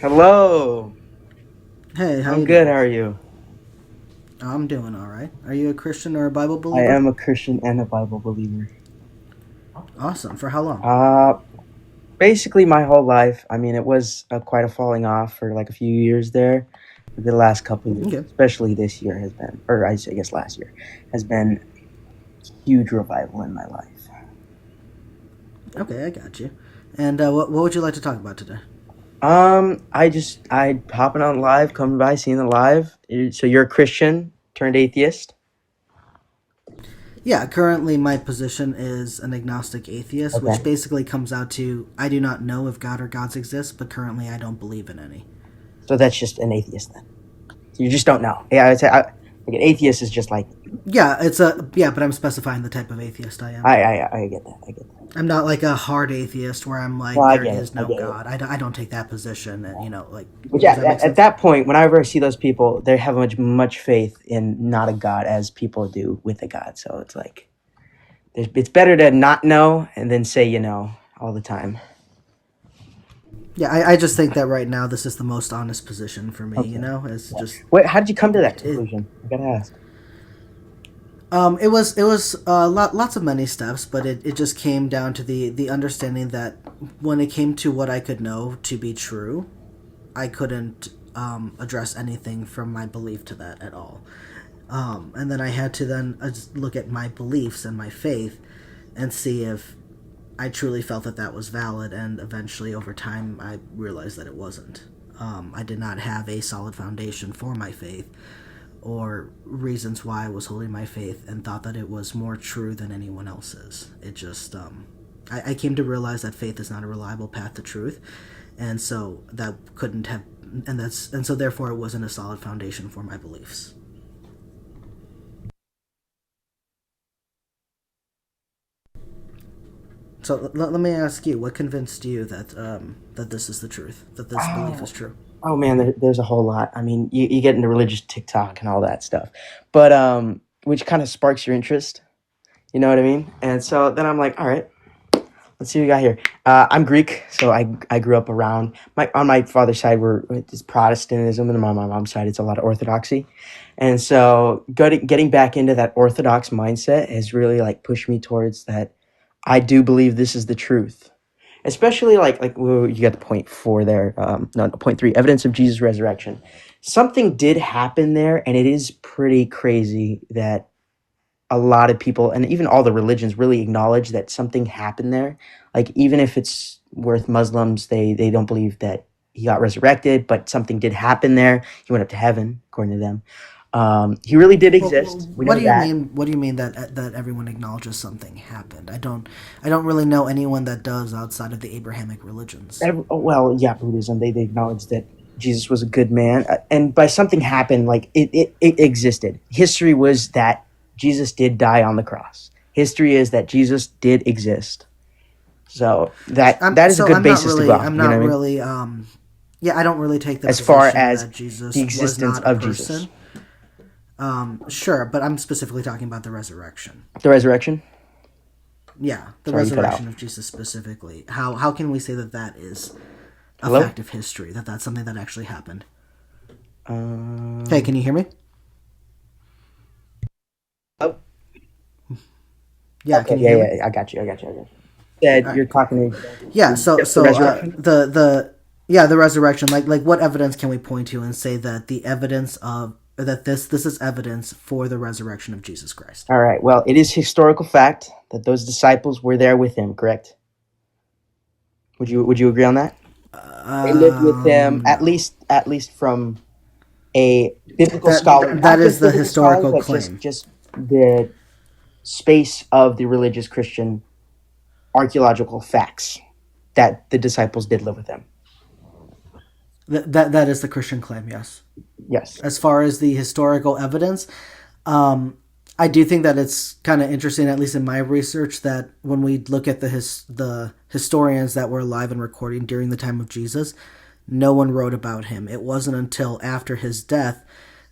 Hello. Hey, how I'm you good. doing? How are you? I'm doing all right. Are you a Christian or a Bible I believer? am a Christian and a Bible believer. Awesome. For how long? Uh, Basically my whole life. I mean, it was quite a falling off for like a few years there. But the last couple of years, Okay. especially this year, has been, or I guess last year, has been huge revival in my life. Okay, I got you. And what would you like to talk about today? I hopping on live, coming by, seeing the live. So you're a Christian turned atheist. Yeah, currently my position is an agnostic atheist, which Okay. basically comes out to I do not know if God or gods exist, but currently I don't believe in any. So that's just an atheist then. You just don't know. Yeah, I'd say like an atheist is just like Yeah, but I'm specifying the type of atheist I am. I get that. I get that. I'm not like a hard atheist where I'm No, like I there get it. is I no get it. God. I don't take that position, and like But does yeah, that make at sense? that point, whenever I see those people, they have much faith in not a God as people do with a God. So it's like it's better to not know and then say you know all the time. Yeah, I just think that right now this is the most honest position for me. Okay. It's Yeah. just Wait, how did you come to that it. conclusion? I gotta ask. It was lots of many steps, but it just came down to the understanding that when it came to what I could know to be true, I couldn't address anything from my belief to that at all. And then I had to then just look at my beliefs and my faith and see if I truly felt that that was valid. And eventually, over time, I realized that it wasn't. I did not have a solid foundation for my faith or reasons why I was holding my faith and thought that it was more true than anyone else's. It just, I came to realize that faith is not a reliable path to truth. And so that couldn't have, and so therefore it wasn't a solid foundation for my beliefs. So let me ask you, what convinced you that that this is the truth, that this belief is Oh, true? oh man, there's a whole lot. I mean, you get into religious TikTok and all that stuff, but which kind of sparks your interest. You know what I mean? And so then I'm like, all right, let's see what we got here. I'm Greek, so I grew up around my on my father's side we're it's Protestantism, and on my mom's side it's a lot of Orthodoxy, and so getting back into that Orthodox mindset has really like pushed me towards that. I do believe this is the truth, especially like well, you got the point four there. No, point three, evidence of Jesus' resurrection. Something did happen there, and it is pretty crazy that a lot of people and even all the religions really acknowledge that something happened there. Like even if it's worth Muslims, they don't believe that he got resurrected, but something did happen there. He went up to heaven, according to them. He really did exist. We What know do you that. mean? What do you mean that everyone acknowledges something happened? I don't really know anyone that does outside of the Abrahamic religions. Well, yeah, Buddhism. They acknowledge that Jesus was a good man, and by something happened, like it existed. History was that Jesus did die on the cross. History is that Jesus did exist. So that is a good basis to go off. I'm You know not what I mean? really yeah, I don't really take the As far position as that the Jesus was existence not a of Jesus, person. Sure, but I'm specifically talking about the resurrection. the resurrection. Yeah, the Sorry, you cut resurrection out. of Jesus specifically. How can we say that that is a Hello. fact of history? That that's something that actually happened? Hey, Um. can you hear me? Oh, Yeah, okay. can you Yeah, hear me? yeah. I got you. I got you. I got you. Said All you're right, cool, talking cool. Yeah, to the resurrection. the yeah, the resurrection. Like what evidence can we point to and say that the evidence of that this is evidence for the resurrection of Jesus Christ? All right. Well, it is historical fact that those disciples were there with him. Correct. Would you agree on that? They lived with him No. at least from a biblical That scholar, that not is just the biblical scholars, historical but claim. just the space of the religious Christian archaeological facts that the disciples did live with him. That is the Christian claim. Yes. Yes. As far as the historical evidence, um, I do think that it's kind of interesting, at least in my research, that when we look at the historians that were alive and recording during the time of Jesus, no one wrote about him. It wasn't until after his death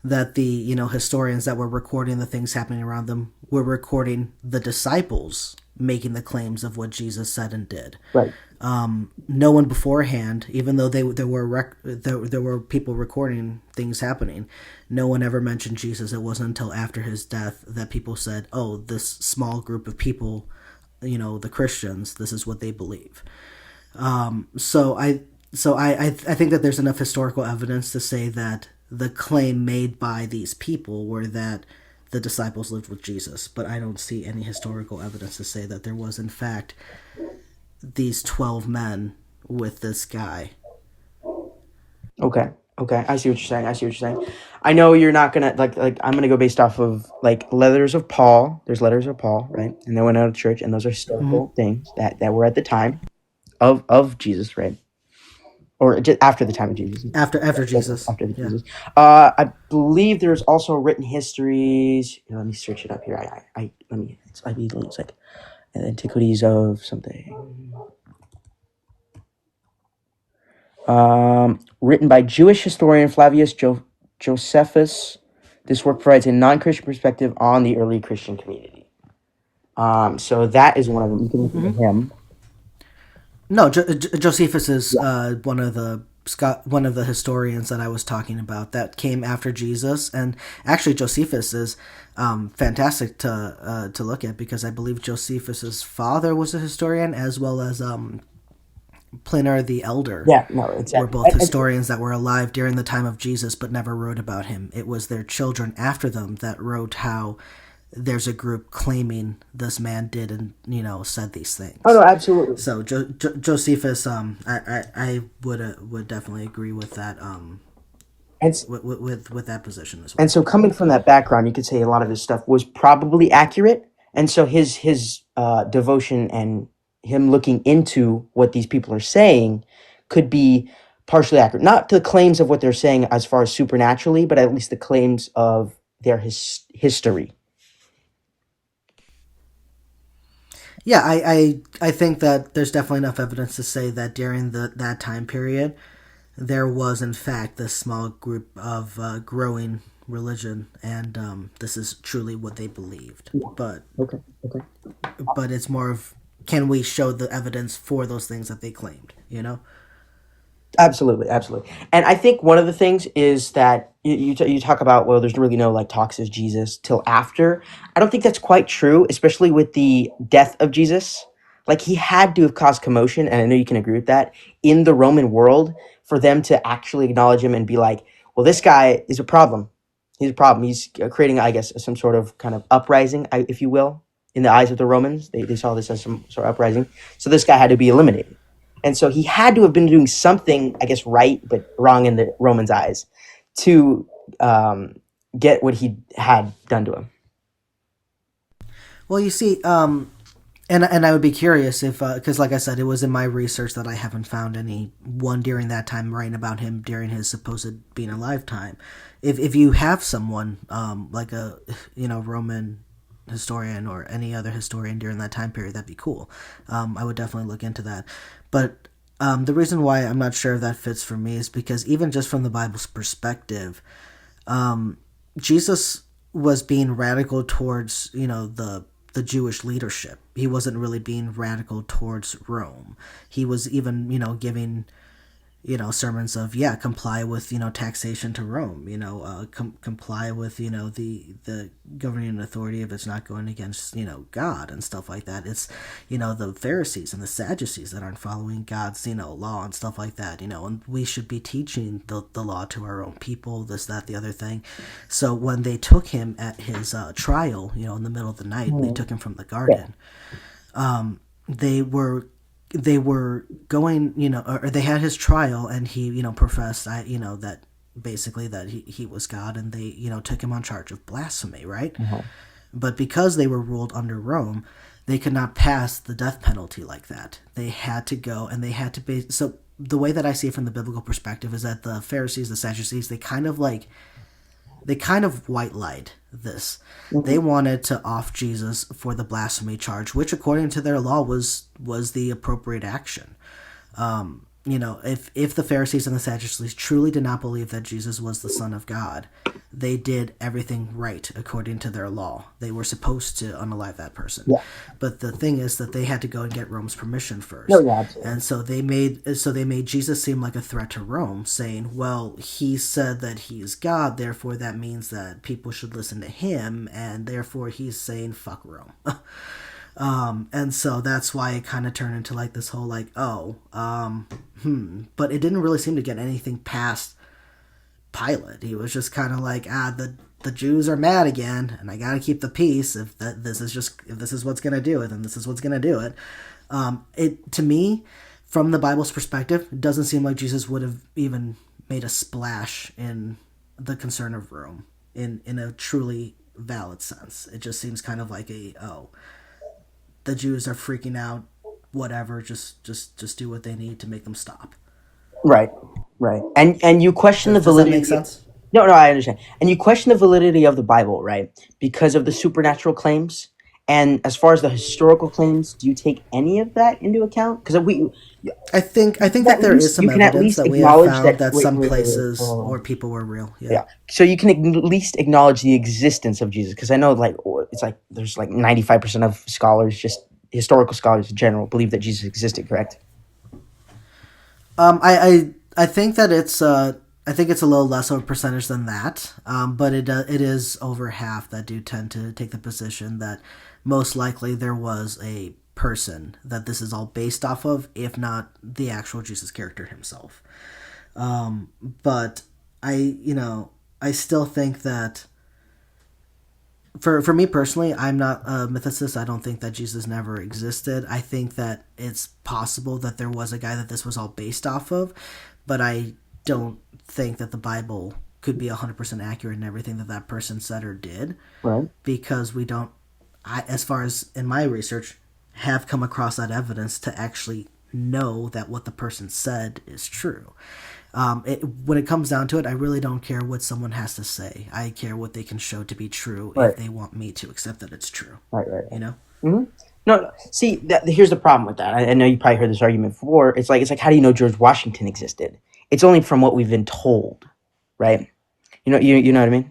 that the historians that were recording the things happening around them were recording the disciples making the claims of what Jesus said and did. Right. No one beforehand, even though there were people recording things happening, no one ever mentioned Jesus. It wasn't until after his death that people said, "Oh, this small group of people, the Christians, this is what they believe." So I think that there's enough historical evidence to say that the claim made by these people were that the disciples lived with Jesus, but I don't see any historical evidence to say that there was in fact these 12 men with this guy. Okay. Okay. I see what you're saying. I know you're not gonna like I'm gonna go based off of like letters of Paul. There's letters of Paul, right? And they went out of church, and those are historical things that were at the time of Jesus, right? Or just after the time of Jesus. After Jesus. After the Yeah. Jesus. I believe there's also written histories. Here, let me search it up here. I believe it's like antiquities of something. Written by Jewish historian Flavius Josephus. This work provides a non-Christian perspective on the early Christian community. So that is one of them. You can look at him. No, Josephus is one of the historians that I was talking about that came after Jesus, and actually Josephus is fantastic to look at because I believe Josephus's father was a historian as well as Plinner the Elder. Yeah, no, exactly. Were both historians that were alive during the time of Jesus but never wrote about him. It was their children after them that wrote how there's a group claiming this man did and said these things. Oh no, absolutely. So Josephus, I would definitely agree with that. With that position as well. And so coming from that background, you could say a lot of his stuff was probably accurate, and so his devotion and him looking into what these people are saying could be partially accurate. Not the claims of what they're saying as far as supernaturally, but at least the claims of their history. Yeah, I think that there's definitely enough evidence to say that during that time period, there was in fact this small group of growing religion, and this is truly what they believed. But Okay. but it's more of, can we show the evidence for those things that they claimed? Absolutely. And I think one of the things is that you talk about, well, there's really no like talks of Jesus till after. I don't think that's quite true, especially with the death of Jesus. Like he had to have caused commotion, and I know you can agree with that, in the Roman world for them to actually acknowledge him and be like, well, this guy is a problem. He's a problem. He's creating, I guess, some sort of kind of uprising, if you will, in the eyes of the Romans. They saw this as some sort of uprising. So this guy had to be eliminated. And so he had to have been doing something, I guess, right, but wrong in the Romans' eyes to get what he had done to him. Well, you see, and I would be curious if, because like I said, it was in my research that I haven't found anyone during that time writing about him during his supposed being alive time. If you have someone like a Roman historian or any other historian during that time period, that'd be cool. I would definitely look into that. But the reason why I'm not sure if that fits for me is because even just from the Bible's perspective, Jesus was being radical towards the Jewish leadership. He wasn't really being radical towards Rome. He was even giving sermons of comply with taxation to Rome, comply with the governing authority if it's not going against God and stuff like that. It's the Pharisees and the Sadducees that aren't following God's law and stuff like that, and we should be teaching the law to our own people, this, that, the other thing. So when they took him at his trial, in the middle of the night, they took him from the garden. They were going, or they had his trial, and he, professed, that basically that he was God, and they, took him on charge of blasphemy, right? Mm-hmm. But because they were ruled under Rome, they could not pass the death penalty like that. They had to go, and they had to be. So the way that I see it from the biblical perspective is that the Pharisees, the Sadducees, they kind of white lied this. Mm-hmm. They wanted to off Jesus for the blasphemy charge, which according to their law was the appropriate action. if the Pharisees and the Sadducees truly did not believe that Jesus was the Son of God, they did everything right according to their law. They were supposed to unalive that person. Yeah. But the thing is that they had to go and get Rome's permission No, first. yeah, absolutely. And so they made Jesus seem like a threat to Rome, saying, well, he said that he's God, therefore that means that people should listen to him, and therefore he's saying fuck Rome. And so that's why it kind of turned into like this whole like, but it didn't really seem to get anything past Pilate. He was just kind of like, the Jews are mad again, and I gotta keep the peace. If this is what's gonna do it, then this is what's gonna do it. It to me, from the Bible's perspective, it doesn't seem like Jesus would have even made a splash in the concern of Rome in a truly valid sense. It just seems kind of like the Jews are freaking out, whatever, just do what they need to make them stop. Right, right. And you question the Does that make validity. sense? No, no, I understand. And you question the validity of the Bible, right? Because of the supernatural claims. And as far as the historical claims, do you take any of that into account? Because I think that there is some you can at evidence least that we have acknowledge found that. that Wait, some wait, wait, wait. places Hold or on. people were real. Yeah. Yeah. So you can at least acknowledge the existence of Jesus, because I know like it's like there's like 95% of scholars, just historical scholars in general, believe that Jesus existed. Correct? I think that I think it's a little less of a percentage than that, but it is over half that do tend to take the position that most likely there was a person that this is all based off of, if not the actual Jesus character himself. But I still think that for me personally, I'm not a mythicist. I don't think that Jesus never existed. I think that it's possible that there was a guy that this was all based off of, but I don't think that the Bible could be 100% accurate in everything that that person said or did, Right. because we don't, as far as in my research, have come across that evidence to actually know that what the person said is true. When it comes down to it, I really don't care what someone has to say. I care what they can show to be true Right. if they want me to accept that it's true. Right. Right. You know? Hmm. No, no. See, here's the problem with that. I know you probably heard this argument before. It's like, how do you know George Washington existed? It's only from what we've been told, right? You know what I mean?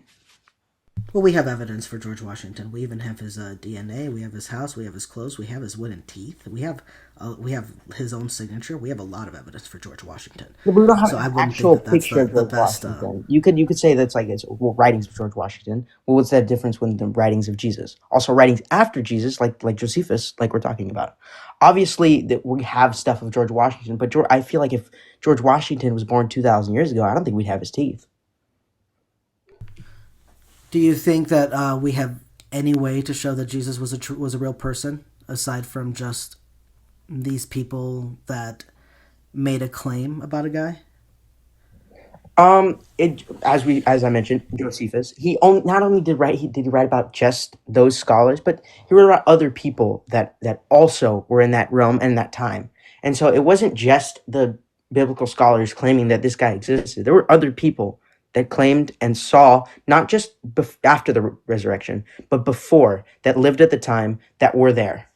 Well, we have evidence for George Washington. We even have his DNA. We have his house. We have his clothes. We have his wooden teeth. We have his own signature. We have a lot of evidence for George Washington. Yeah, but we don't have So I an wouldn't think actual that that's picture of the George best. Washington. You could say that's like it's writings of George Washington. Well, what's that difference with the writings of Jesus? Also, writings after Jesus, like Josephus, like we're talking about. Obviously, that we have stuff of George Washington, but I feel like if George Washington was born 2,000 years ago, I don't think we'd have his teeth. Do you think that we have any way to show that Jesus was a real person aside from just these people that made a claim about a guy? As I mentioned, Josephus. Not only did he write about just those scholars, but he wrote about other people that also were in that realm and that time. And so it wasn't just the biblical scholars claiming that this guy existed. There were other people that claimed and saw not just after the resurrection, but before, that lived at the time, that were there.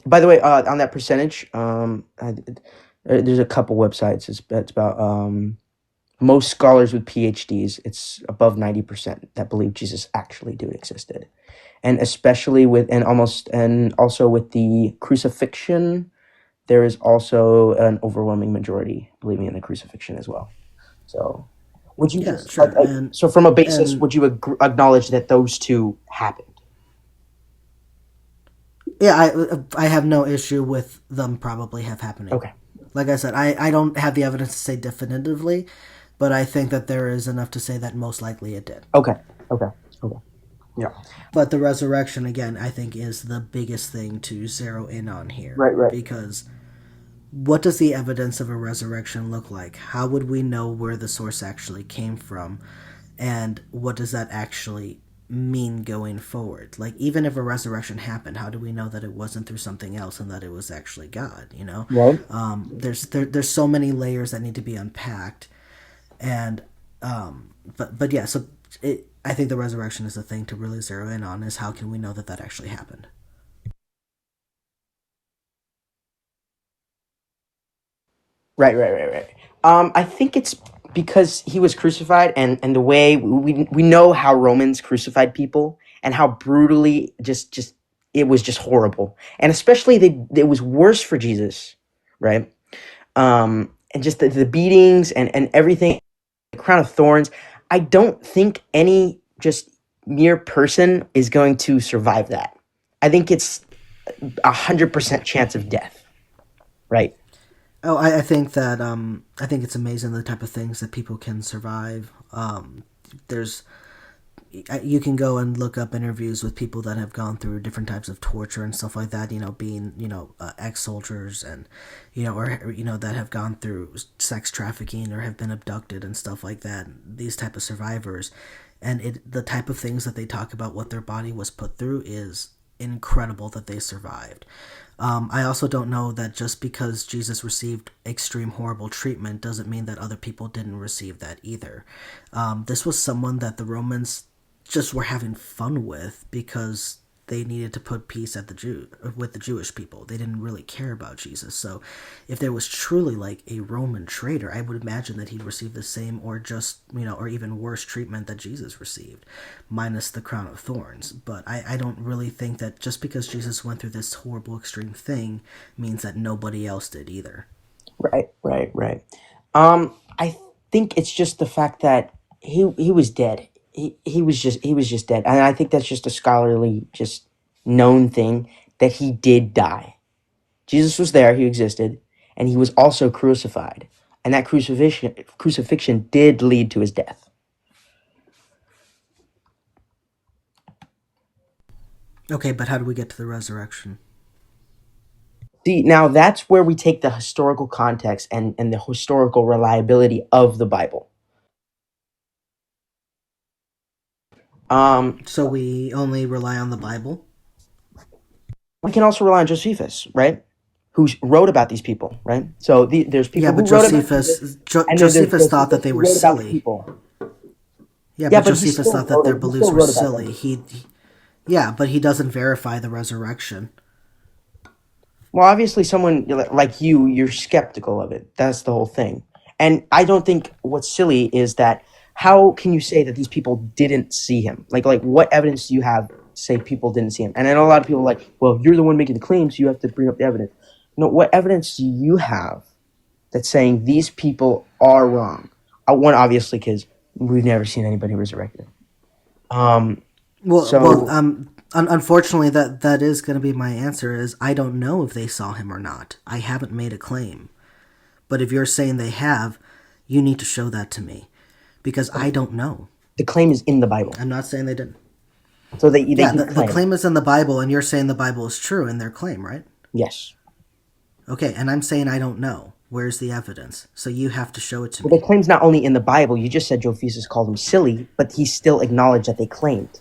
By the way, on that percentage, there's a couple websites. It's about most scholars with PhDs. It's above 90% that believe Jesus actually did existed, and especially and also with the crucifixion, there is also an overwhelming majority believing in the crucifixion as well. So, would you Yeah, just sure. And so from a basis, and would you acknowledge that those two happened? yeah, I have no issue with them probably have happening. Okay. Like I said, I don't have the evidence to say definitively, but I think that there is enough to say that most likely it did. Okay. Okay. Okay. Yeah. But the resurrection, again, I think is the biggest thing to zero in on here. Right. Right. Because what does the evidence of a resurrection look like? How would we know where the source actually came from? And what does that actually mean going forward? Like, even if a resurrection happened, how do we know that it wasn't through something else and that it was actually God? You know, Right. there's so many layers that need to be unpacked, and but yeah, so I think the resurrection is the thing to really zero in on, is how can we know that that actually happened? Right. I think it's because he was crucified, and the way we know how Romans crucified people and how brutally just it was just horrible, and especially it was worse for Jesus, right? And just the beatings and everything, the crown of thorns. I don't think any just mere person is going to survive that. I think it's 100% chance of death, right? Oh, I think that I think it's amazing the type of things that people can survive. There's you can go and look up interviews with people that have gone through different types of torture and stuff like that. You know, being ex-soldiers and or that have gone through sex trafficking or have been abducted and stuff like that. These type of survivors, and the type of things that they talk about what their body was put through is incredible that they survived. I also don't know that just because Jesus received extreme horrible treatment doesn't mean that other people didn't receive that either. This was someone that the Romans just were having fun with because they needed to put peace at with the Jewish people. They didn't really care about Jesus. So if there was truly like a Roman traitor, I would imagine that he'd receive the same or just, or even worse treatment that Jesus received, minus the crown of thorns. But I don't really think that just because Jesus went through this horrible extreme thing means that nobody else did either. Right. I think it's just the fact that he was dead. He was just dead, and I think that's just a scholarly, just known thing that he did die. Jesus was there, he existed, and he was also crucified, and that crucifixion did lead to his death. Okay, but how do we get to the resurrection? See, now that's where we take the historical context and the historical reliability of the Bible. Um, So we only rely on the Bible? we can also rely on Josephus, right? Who wrote about these people, right? So there's Yeah, people but who wrote about Jesus, and then there's Josephus thought that Josephus they who were wrote about the silly. people. Yeah, Yeah, but but he Josephus still thought that their he beliefs still were wrote about them. silly. Yeah, but he doesn't verify the resurrection. Well, obviously, someone like you're skeptical of it. That's the whole thing. And I don't think what's silly is that how can you say that these people didn't see him? Like what evidence do you have to say people didn't see him? And I know a lot of people are like, well, you're the one making the claims, so you have to bring up the evidence. No, what evidence do you have that's saying these people are wrong? One, obviously, because we've never seen anybody resurrected. Um, so Unfortunately, that is going to be my answer. Is I don't know if they saw him or not. I haven't made a claim. But if you're saying they have, you need to show that to me because I don't know. the claim is in the Bible, I'm not saying they didn't. so they Yeah, can the claim. claim is in the Bible, and you're saying the Bible is true in their claim, right? Yes. Okay, and I'm saying I don't know. Where's the evidence? So you have to show it to Well, the me. claim's not only in the Bible. You just said Josephus called them silly, but he still acknowledged that they claimed.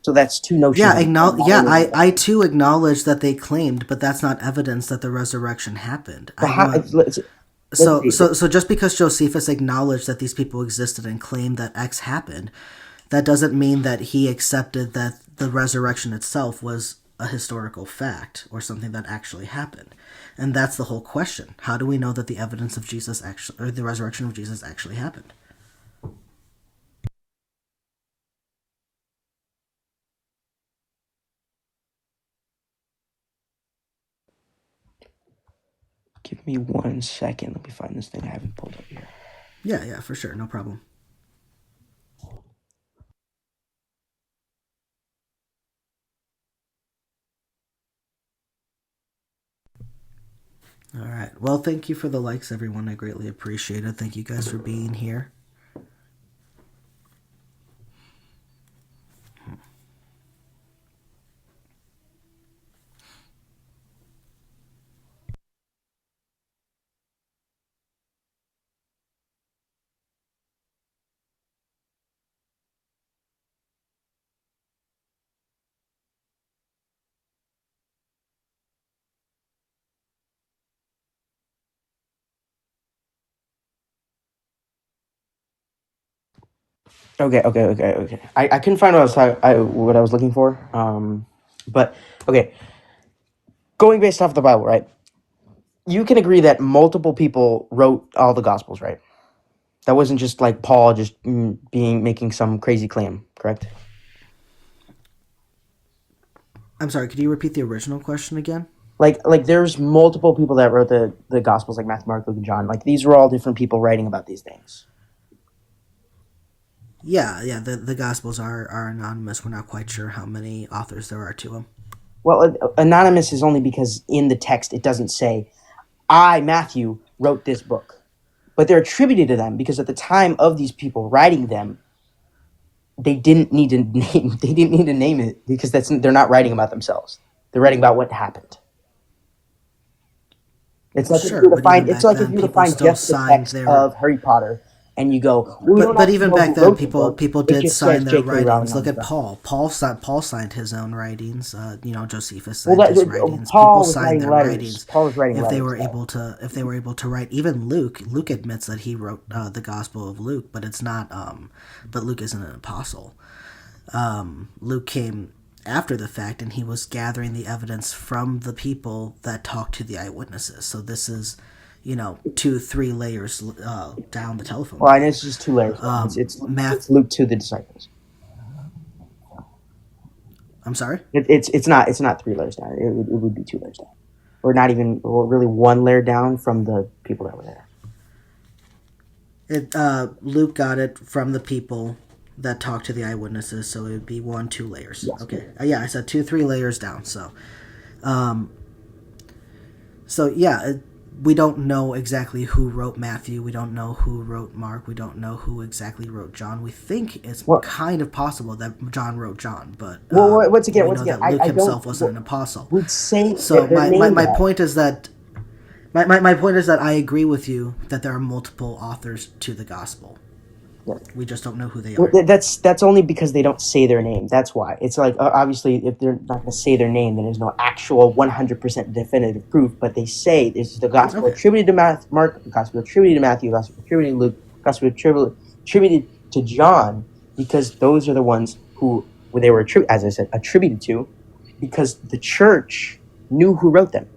So that's two notions Yeah, of God, not only in the I Bible. too acknowledge that they claimed, but that's not evidence that the resurrection happened. But I how? want Let's see. so just because Josephus acknowledged that these people existed and claimed that X happened, that doesn't mean that he accepted that the resurrection itself was a historical fact or something that actually happened. And that's the whole question. How do we know that the evidence of Jesus actually or the resurrection of Jesus actually happened? Give me 1 second. Let me find this thing I haven't pulled up here. Yeah, for sure. No problem. All right. Well, thank you for the likes, everyone. I greatly appreciate it. Thank you guys for being here. Okay. I couldn't find what I was looking for. But okay, going based off the Bible, right? you can agree that multiple people wrote all the Gospels, right? That wasn't just like Paul just making some crazy claim, correct? I'm sorry, could you repeat the original question again? Like there's multiple people that wrote the Gospels, like Matthew, Mark, Luke, and John. Like these were all different people writing about these things. Yeah, the Gospels are anonymous. We're not quite sure how many authors there are to them. Well, anonymous is only because in the text it doesn't say, I, Matthew, wrote this book. But they're attributed to them because at the time of these people writing them, they didn't need to name it because they're not writing about themselves. They're writing about what happened. It's like Sure, but even back if then, you were to people find still just the signed text their. of Harry Potter and you go, well, we don't But actually even know back who then, wrote the book. people It did just says sign their J.K. Rowling writings. on Look the at front. Paul. Paul signed his own writings. Josephus Well, signed his writings. Paul People was signed writing their letters. writings Paul was writing if they letters. were able to. If they were able to write. Even Luke admits that he wrote the Gospel of Luke, but it's not. But Luke isn't an apostle. Luke came after the fact, and he was gathering the evidence from the people that talked to the eyewitnesses. So this is, 2-3 layers down the telephone. Well, and it's just 2 layers. It's Luke to the disciples. I'm sorry? It's not 3 layers down. It would be 2 layers down, or not even, or really 1 layer down from the people that were there. Luke got it from the people that talked to the eyewitnesses, so it would be 1-2 layers. Yes. Okay. I said 2-3 layers down. So, we don't know exactly who wrote Matthew. We don't know who wrote Mark. We don't know who exactly wrote John. We think it's kind of possible that John wrote John, but once again, that Luke himself wasn't an apostle. Would say so. My point is that my point is that I agree with you that there are multiple authors to the gospel. Yeah. We just don't know who they are. Well, that's only because they don't say their name. That's why. It's like, obviously, if they're not going to say their name, then there's no actual 100% definitive proof. But they say this is the gospel attributed to Mark, the gospel attributed to Matthew, the gospel attributed to Luke, the gospel attributed to John, because those are the ones who they were, as I said, attributed to, because the church knew who wrote them.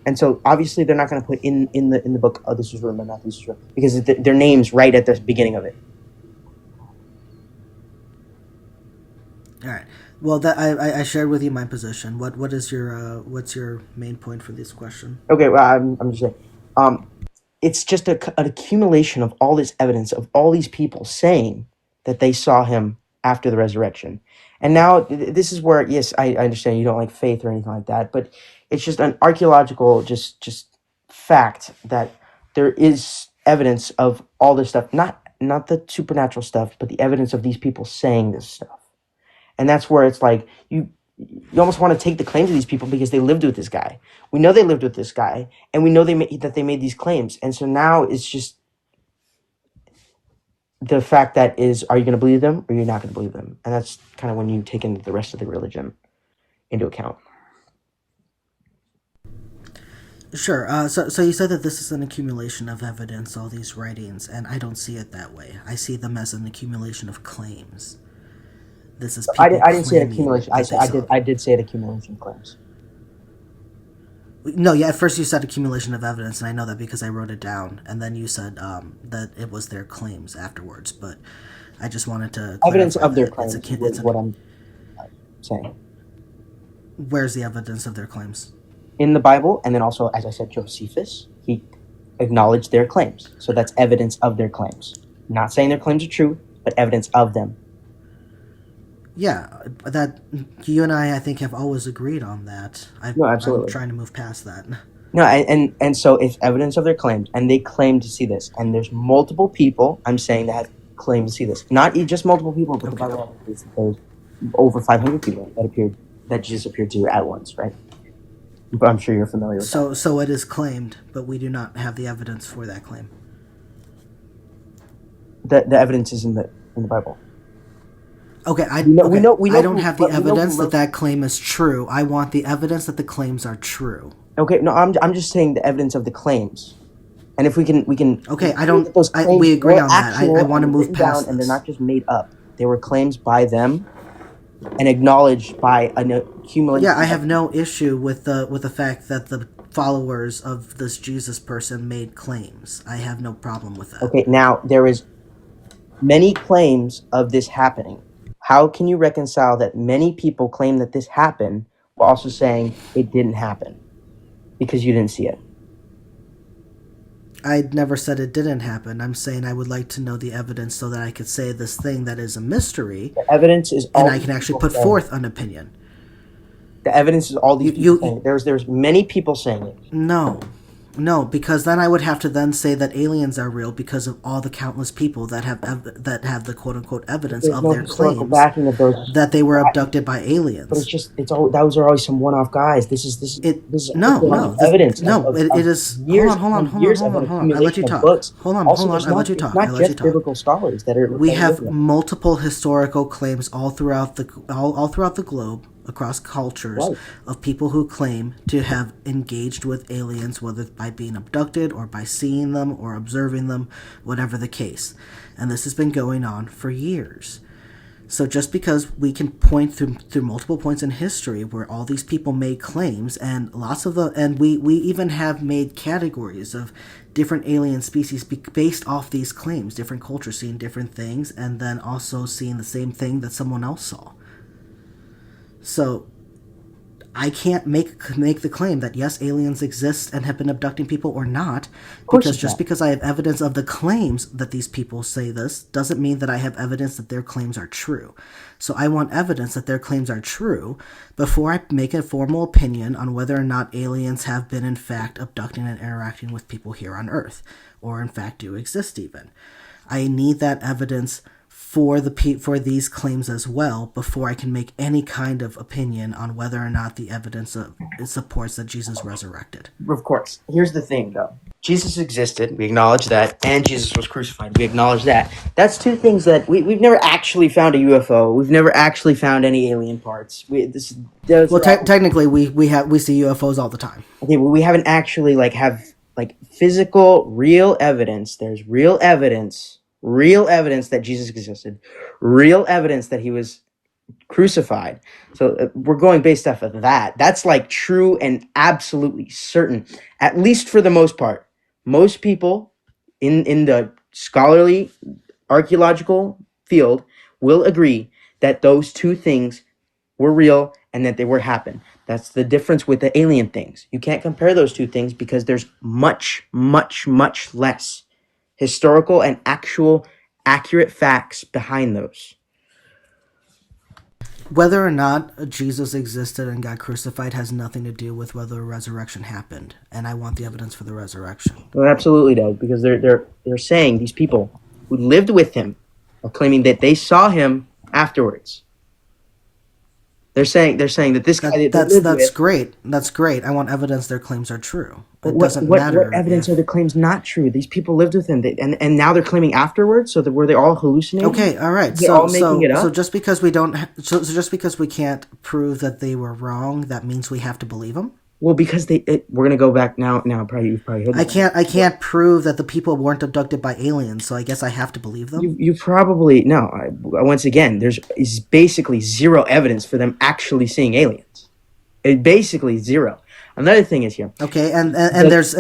And so, obviously, they're not going to put in the book, oh, this was written by Matthew, this was written, because their name's right at the beginning of it. All right. Well, that I shared with you my position. What is your what's your main point for this question? Okay, well, I'm just saying, it's just an accumulation of all this evidence of all these people saying that they saw him after the resurrection, and now this is where, yes, I understand you don't like faith or anything like that, but it's just an archaeological just fact that there is evidence of all this stuff, not the supernatural stuff, but the evidence of these people saying this stuff. And that's where it's like you almost want to take the claims of these people because they lived with this guy. We know they lived with this guy, and we know that they made these claims. And so now it's just the fact that are you going to believe them or you're not going to believe them? And that's kind of when you take in the rest of the religion into account. Sure. So you said that this is an accumulation of evidence, all these writings, and I don't see it that way. I see them as an accumulation of claims. This is I didn't say an accumulation. I did say an accumulation of claims. No, yeah. At first you said accumulation of evidence, and I know that because I wrote it down. And then you said that it was their claims afterwards. But I just wanted to evidence of their claims. Is what I'm saying. Where's the evidence of their claims? In the Bible, and then also, as I said, Josephus, he acknowledged their claims. So that's evidence of their claims. Not saying their claims are true, but evidence of them. Yeah, that you and I think, have always agreed on that. No, absolutely. I'm trying to move past that. No, and so it's evidence of their claims, and they claim to see this. And there's multiple people, I'm saying, that have claimed to see this. Not just multiple people, but the Bible there's over 500 people that Jesus appeared to at once, right? But I'm sure you're familiar with that. So it is claimed, but we do not have the evidence for that claim. The evidence is in the Bible. Okay, I don't have the evidence that claim is true. I want the evidence that the claims are true. Okay, no, I'm just saying the evidence of the claims. And if we can Okay, we agree on that. I want to move past this. And they're not just made up. They were claims by them and acknowledged by an accumulation. Yeah, I have no issue with the fact that the followers of this Jesus person made claims. I have no problem with that. Okay, now there is many claims of this happening. How can you reconcile that many people claim that this happened while also saying it didn't happen because you didn't see it? I never said it didn't happen. I'm saying I would like to know the evidence so that I could say this thing that is a mystery, The evidence is all and I can actually put forth an opinion. The evidence is all these You- people saying. There's many people saying it. No, because then I would have to then say that aliens are real because of all the countless people that have the quote unquote evidence There's of no their historical claims backing of those. that they were abducted by But aliens. it's all those are always some one-off guys. This is evidence. It is. Years Hold on. years I of let you accumulation of talk. books. Hold on. Also, I there's let you not- talk. It's I not let you just talk. biblical scholars that are. We have multiple historical claims all throughout the globe, across cultures, Right. of people who claim to have engaged with aliens, whether by being abducted or by seeing them or observing them, whatever the case. And this has been going on for years. So just because we can point through multiple points in history where all these people made claims, and we even have made categories of different alien species based off these claims, different cultures seeing different things, and then also seeing the same thing that someone else saw. So I can't make the claim that yes, aliens exist and have been abducting people or not, because just because I have evidence of the claims that these people say this doesn't mean that I have evidence that their claims are true. So I want evidence that their claims are true before I make a formal opinion on whether or not aliens have been in fact abducting and interacting with people here on Earth, or in fact do exist even. I need that evidence for these claims as well before I can make any kind of opinion on whether or not the evidence supports that Jesus resurrected. Of course. Here's the thing, though. Jesus existed. We acknowledge that, and Jesus was crucified. We acknowledge that. That's two things that we've never actually found a UFO. We've never actually found any alien parts. Technically, we see UFOs all the time. Okay, well, we haven't actually have physical, real evidence. There's real evidence that Jesus existed, real evidence that he was crucified. So we're going based off of that. That's true and absolutely certain, at least for the most part. Most people in the scholarly archaeological field will agree that those two things were real and that they were happened. That's the difference with the alien things. You can't compare those two things because there's much, much, much less historical and actual accurate facts behind those. Whether or not Jesus existed and got crucified has nothing to do with whether a resurrection happened, and I want the evidence for the resurrection. Well, absolutely does, because they're saying, these people who lived with him are claiming that they saw him afterwards. They're saying that this guy that's great. That's great. I want evidence their claims are true. It doesn't matter. What evidence are the claims not true? These people lived with him, and now they're claiming afterwards. So were they all hallucinating? Okay, all right. They're all making it up? So just because we just because we can't prove that they were wrong, that means we have to believe them. Well, because we're gonna go back now. Probably you've probably heard. I can't prove that the people weren't abducted by aliens, so I guess I have to believe them. You probably no. Once again, is basically zero evidence for them actually seeing aliens. It basically zero. Another thing is here. Okay, and there's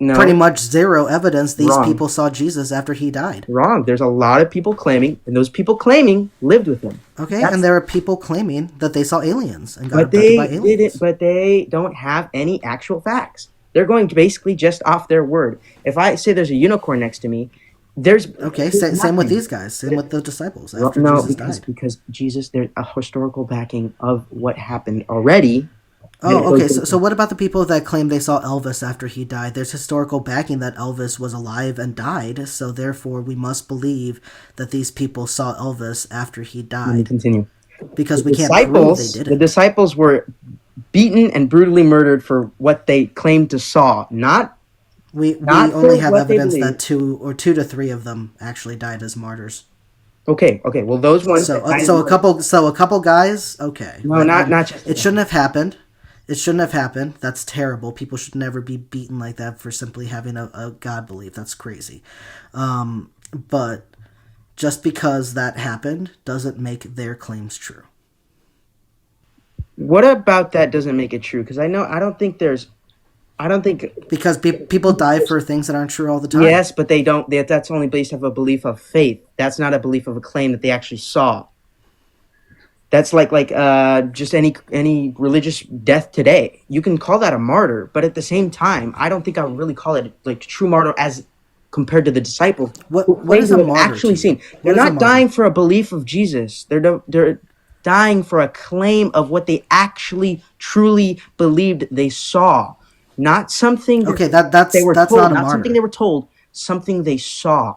pretty much zero evidence these people saw Jesus after he died. Wrong. There's a lot of people claiming, and those people claiming lived with him. Okay, and there are people claiming that they saw aliens and got abducted by aliens. But they don't have any actual facts. They're going basically just off their word. If I say there's a unicorn next to me, there's same with these guys. Same with the disciples after Jesus died. Because Jesus, there's a historical backing of what happened already. Oh, okay. So what about the people that claim they saw Elvis after he died? There's historical backing that Elvis was alive and died, so therefore we must believe that these people saw Elvis after he died. Let me continue. Because we can't prove they did it. The disciples were beaten and brutally murdered for what they claimed to saw, We only have evidence that 2 to 3 of them actually died as martyrs. Okay. Well, those ones. So a couple guys. Okay. No, not just. It shouldn't have happened. It shouldn't have happened. That's terrible. People should never be beaten like that for simply having a God belief. That's crazy. But just because that happened doesn't make their claims true. What about that doesn't make it true? Because I don't think there's I don't think. Because people die for things that aren't true all the time. Yes, but they don't. That's only based off a belief of faith. That's not a belief of a claim that they actually saw. That's like just any religious death today. You can call that a martyr, but at the same time, I don't think I would really call it like true martyr as compared to the disciples What is a martyr actually to seen. you? They're What is a not martyr? dying for a belief of Jesus. They're dying for a claim of what they actually truly believed they saw, not something Okay, they were that's told, not a not something martyr. they were told, something they saw.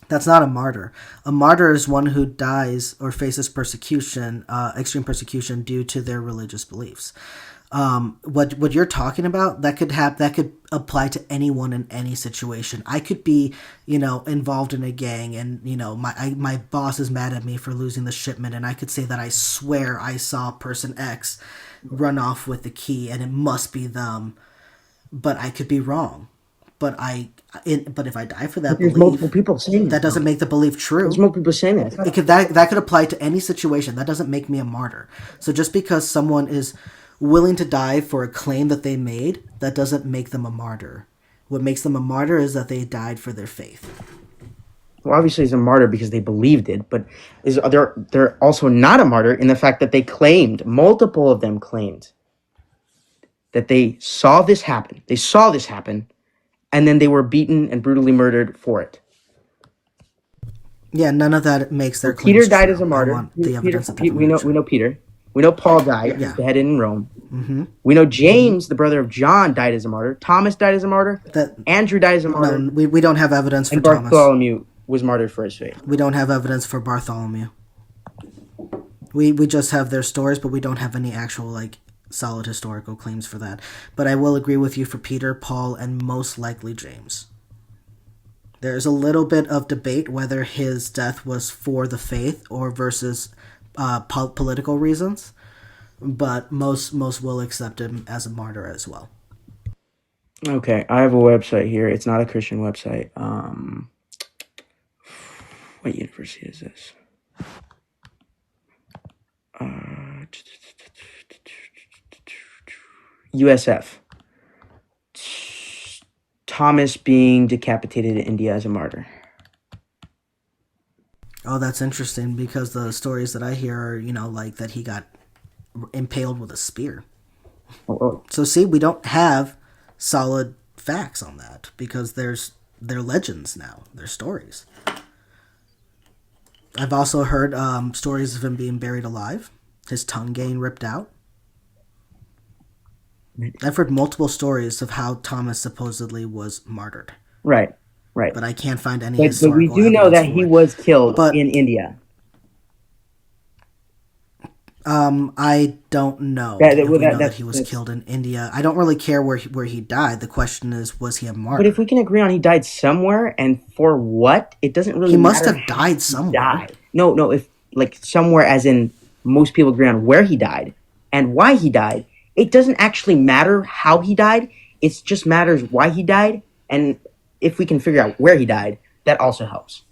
That's not a martyr. A martyr is one who dies or faces persecution, extreme persecution due to their religious beliefs. What you're talking about, that could apply to anyone in any situation. I could be, involved in a gang, and my boss is mad at me for losing the shipment, and I could say that I swear I saw person X run off with the key, and it must be them, but I could be wrong. But if I die for that There's multiple belief, people saying that doesn't make the belief There's true. multiple people saying that. That could apply to any situation. That doesn't make me a martyr. So just because someone is willing to die for a claim that they made, that doesn't make them a martyr. What makes them a martyr is that they died for their faith. Well, obviously, he's a martyr because they believed it, but they're also not a martyr in the fact that they claimed, multiple of them claimed, that they saw this happen. They saw this happen, and then they were beaten and brutally murdered for it. Yeah, none of that makes their Peter claims died true. as a I martyr. want the evidence that they're We know Peter. We know Paul died, Yeah. beheaded in Rome. We know James, the brother of John, died as a martyr. Thomas died as a martyr. That Andrew died as a martyr. no, we don't have evidence for And Thomas. Bartholomew was martyred for his faith. We don't have evidence for Bartholomew. We just have their stories, but we don't have any actual solid historical claims for that. But I will agree with you for Peter, Paul, and most likely James. There's a little bit of debate whether his death was for the faith or versus political reasons, but most will accept him as a martyr as well. Okay, I have a website here. It's not a Christian website. What university is this? USF. Thomas being decapitated in India as a martyr. Oh, that's interesting because the stories that I hear are, like that he got impaled with a spear. Oh. So see, we don't have solid facts on that because they're legends now. They're stories. I've also heard stories of him being buried alive, his tongue getting ripped out. I've heard multiple stories of how Thomas supposedly was martyred. Right. But I can't find any But historical we do know that evidence he for it. was killed But- in India. I don't know. That- if we know that- that he was that's- killed in India. I don't really care where he died. The question is, was he a martyr? But if we can agree on he died somewhere and for what, it doesn't really He must matter have how died he somewhere. died. No, if somewhere as in most people agree on where he died and why he died, it doesn't actually matter how he died. It just matters why he died, and if we can figure out where he died, that also helps.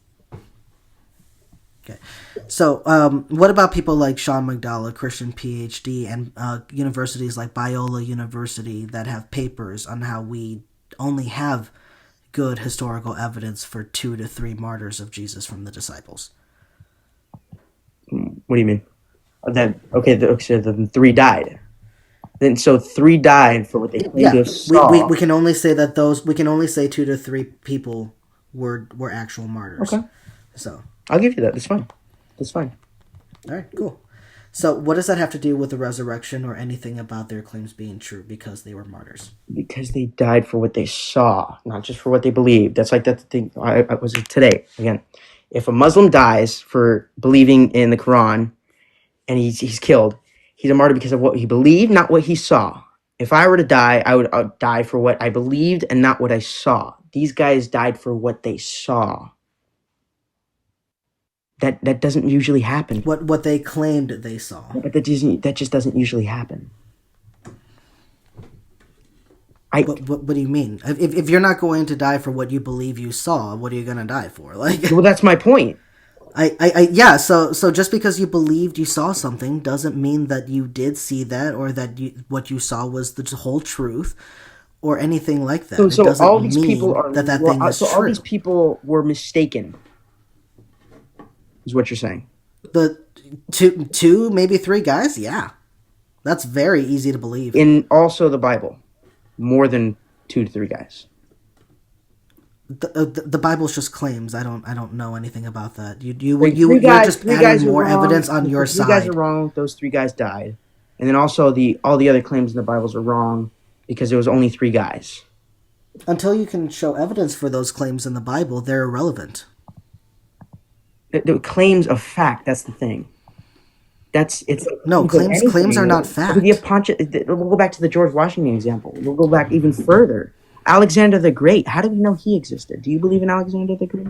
Okay. So, what about people like Sean McDowell, a Christian PhD, and universities like Biola University that have papers on how we only have good historical evidence for 2 to 3 martyrs of Jesus from the disciples? What do you mean? So the 3 died. Then so 3 died for what they claimed to have saw. We can only say that we can only say 2 to 3 people were actual martyrs. Okay. So, I'll give you that. That's fine. That's fine. all right, cool. So, what does that have to do with the resurrection or anything about their claims being true because they were martyrs? Because they died for what they saw, not just for what they believed. That's like that thing. I was today again. If a Muslim dies for believing in the Quran, and he's killed, he's a martyr because of what he believed, not what he saw. If I were to die, I would die for what I believed and not what I saw. These guys died for what they saw. That doesn't usually happen. What they claimed they saw. But that just doesn't usually happen. What do you mean? If you're not going to die for what you believe you saw, what are you going to die for? Well, that's my point. Yeah. So just because you believed you saw something doesn't mean that you did see that, or that what you saw was the whole truth, or anything like So that. It so doesn't all these people mean are that that thing is so all these true. people were mistaken, is what you're saying. The two, maybe three guys, yeah, that's very easy to believe. In also the Bible, more than 2 to 3 guys. The Bible's just claims. I don't know anything about that. Like three You're guys, just three adding guys are more wrong. evidence on your The 3 guys are side. wrong. Those 3 guys died, and then also the all the other claims in the Bibles are wrong because there was only 3 guys. Until you can show evidence for those claims in the Bible, they're irrelevant. The claims of fact. That's the thing. That's it's No, with claims are anything. not Look at the fact. Pontius. We'll go back to the George Washington example. We'll go back even further. Alexander the Great. How do we know he existed? Do you believe in Alexander the Great?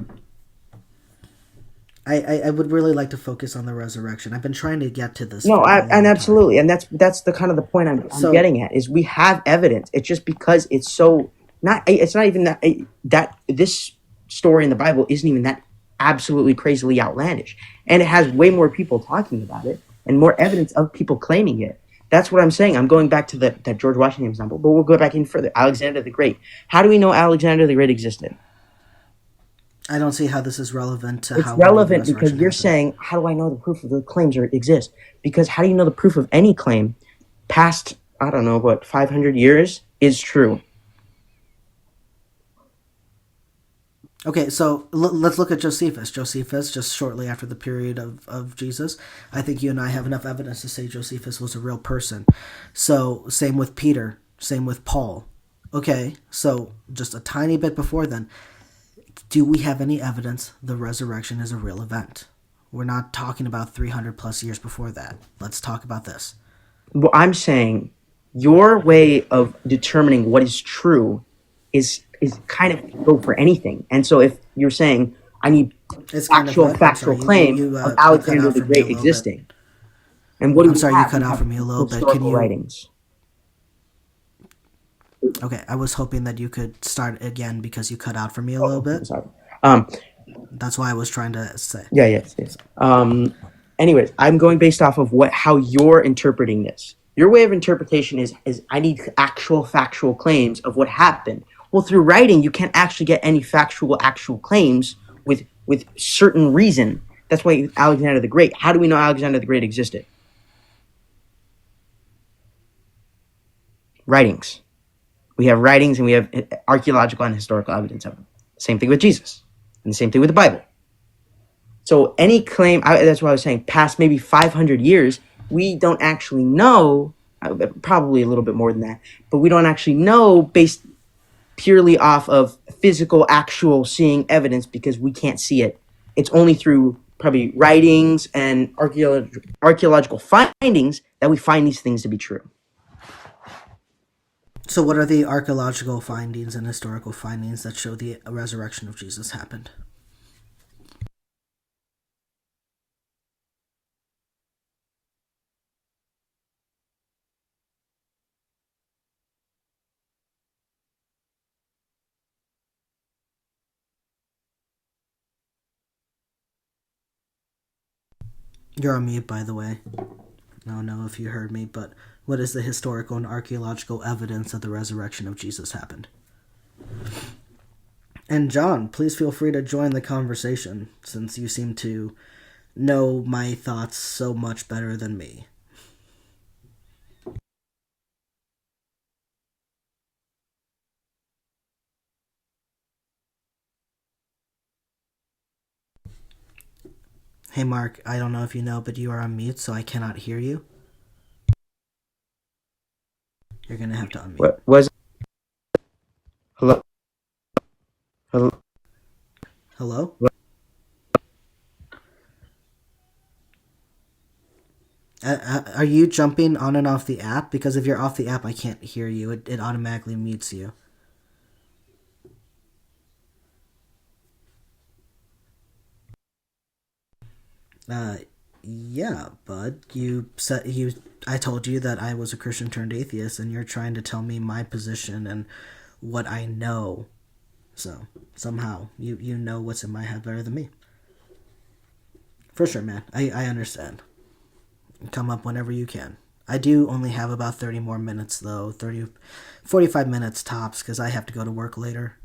I would really like to focus on the resurrection. I've been trying to get to this No, for a and long time. absolutely, and that's the kind of the point I'm So getting at is we have evidence. It's just because it's so not. It's not even that that this story in the Bible isn't even that absolutely crazily outlandish, and it has way more people talking about it and more evidence of people claiming it. That's what I'm saying. I'm going back to that George Washington example, but we'll go back even further. Alexander the Great. How do we know Alexander the Great existed? I don't see how this is relevant to It's how we know the relevant because resurrection you're happened. saying, how do I know the proof of the claims or exist? Because how do you know the proof of any claim past, I don't know, what, 500 years is true? Okay, so let's look at Josephus. Josephus, just shortly after the period of Jesus, I think you and I have enough evidence to say Josephus was a real person. So, same with Peter, same with Paul. Okay, so just a tiny bit before then, do we have any evidence the resurrection is a real event? We're not talking about 300 plus years before that. Let's talk about this. Well, I'm saying your way of determining what is true is kind of go for anything. And so if you're saying I need It's kind of actual what? I'm factual sorry, claim of you cut Alexander out the for me a Great little bit. existing, and what do I'm we sorry, you have? cut We out have for me a little bit. Can historical you? writings. Okay, I was hoping that you could start again because you cut out for me a little I'm bit. sorry. Um, That's why I was trying to say. yeah, yes, yes. Anyways, I'm going based off of what how you're interpreting this. Your way of interpretation is I need actual factual claims of what happened. Well, through writing, you can't actually get any factual actual claims with certain reason. That's why Alexander the Great. How do we know Alexander the Great existed? Writings. We have writings and we have archaeological and historical evidence of them. Same thing with Jesus, and the same thing with the Bible. So any claim, that's what I was saying, past maybe 500 years, we don't actually know, probably a little bit more than that, but we don't actually know based purely off of physical, actual seeing evidence because we can't see it. It's only through probably writings and archaeological findings that we find these things to be true. So, what are the archaeological findings and historical findings that show the resurrection of Jesus happened? You're on mute, by the way. I don't know if you heard me, but what is the historical and archaeological evidence that the resurrection of Jesus happened? And John, please feel free to join the conversation since you seem to know my thoughts so much better than me. Hey Mark, I don't know if you know, but you are on mute, so I cannot hear you. You're gonna have to unmute. What was hello? Hello? Hello? Are you jumping on and off the app? Because if you're off the app, I can't hear you. It automatically mutes you. Uh, yeah, bud. You said you. I told you that I was a Christian turned atheist, and you're trying to tell me my position and what I know. So somehow you know what's in my head better than me. For sure, man. I understand. Come up whenever you can. I do only have about 30 more minutes, though. 30, 45 minutes tops, because I have to go to work later.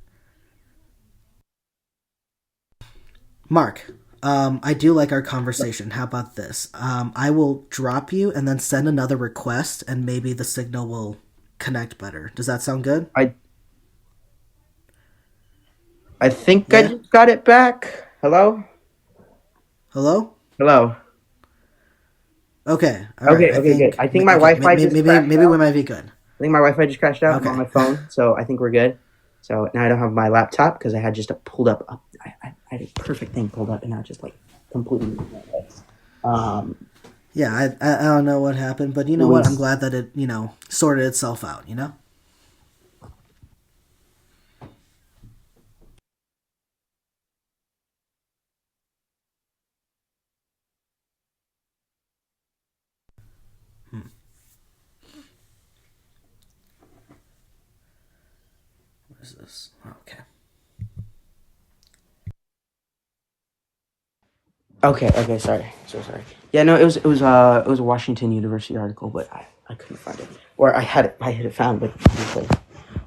Mark, I do like our conversation. How about this? I will drop you and then send another request, and maybe the signal will connect better. Does that sound good? I think I Yeah? just got it back. Hello? Hello? Hello. Okay. All right. Okay, okay, good. I think my Okay. Wi-Fi just crashed Maybe we out. might be good. I think my Wi-Fi just crashed out. I'm on Okay. my phone, so I think we're good. So now I don't have my laptop because I had just pulled up. I had a perfect thing pulled up, and now it just like completely. Um, Yeah, I don't know what happened, but you it know what? I'm was glad that it, sorted itself out, What is this? Okay. okay. Okay, sorry, so sorry. Yeah, no, it was a Washington University article, but I couldn't find it, or I had it found, but it's like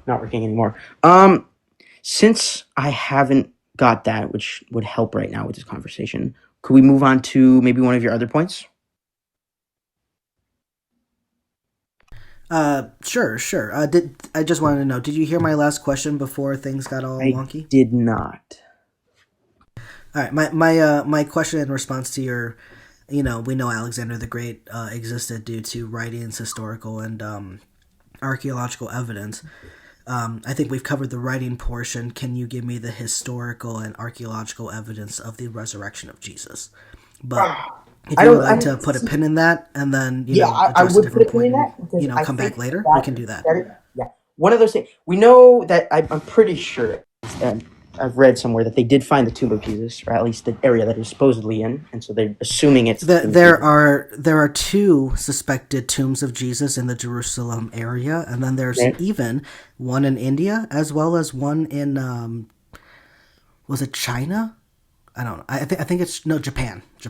not working anymore. Since I haven't got that, which would help right now with this conversation, could we move on to maybe one of your other points? Sure, sure. I just wanted to know, did you hear my last question before things got all I wonky? did not. All right, my question in response to your, we know Alexander the Great existed due to writings, historical, and archaeological evidence. I think we've covered the writing portion. Can you give me the historical and archaeological evidence of the resurrection of Jesus? But if I you would don't. I like don't to put a see. pin in that and then, Yeah, I address a would put different a pin point in and, that because I come back think later, we that can do that. that is, yeah, one of those things. We know that I'm pretty sure. And I've read somewhere that they did find the tomb of Jesus, or at least the area that it was supposedly in, and so they're assuming it's the tomb of Jesus. There are two suspected tombs of Jesus in the Jerusalem area, and then there's Right? even one in India as well as one in was it China? I don't know. I think it's no Japan, which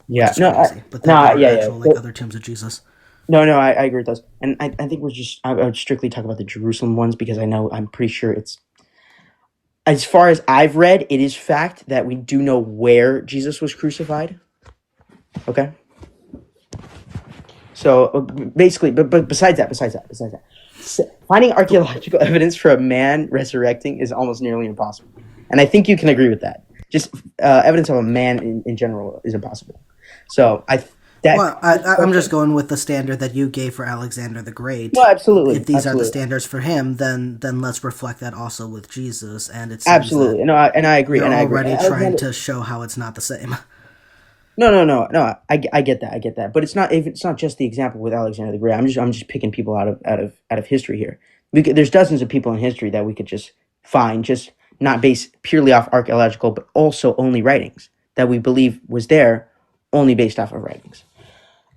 Yeah. is No. crazy. But there No. are Yeah. Yeah. actual like other tombs of Jesus. No. No. I agree with those, and I think we're just. I would strictly talk about the Jerusalem ones because I'm pretty sure it's as far as I've read, it is fact that we do know where Jesus was crucified. Okay. So basically, but besides that, finding archaeological evidence for a man resurrecting is almost nearly impossible, and I think you can agree with that. Just evidence of a man in general is impossible. So that Well, I'm just going with the standard that you gave for Alexander the no, Great. If absolutely, these are the absolutely, standards for him, then let's reflect that also with Jesus. And it seems that absolutely. No, and I agree, you're and I agree. already trying Alexander, to show how it's not the same. no. I get that. I get that. But it's not just the example with Alexander the Great. I'm just picking people out of history here. There's dozens of people in history that we could just find, just not based purely off archaeological, but also only writings that we believe was there, only based off of writings.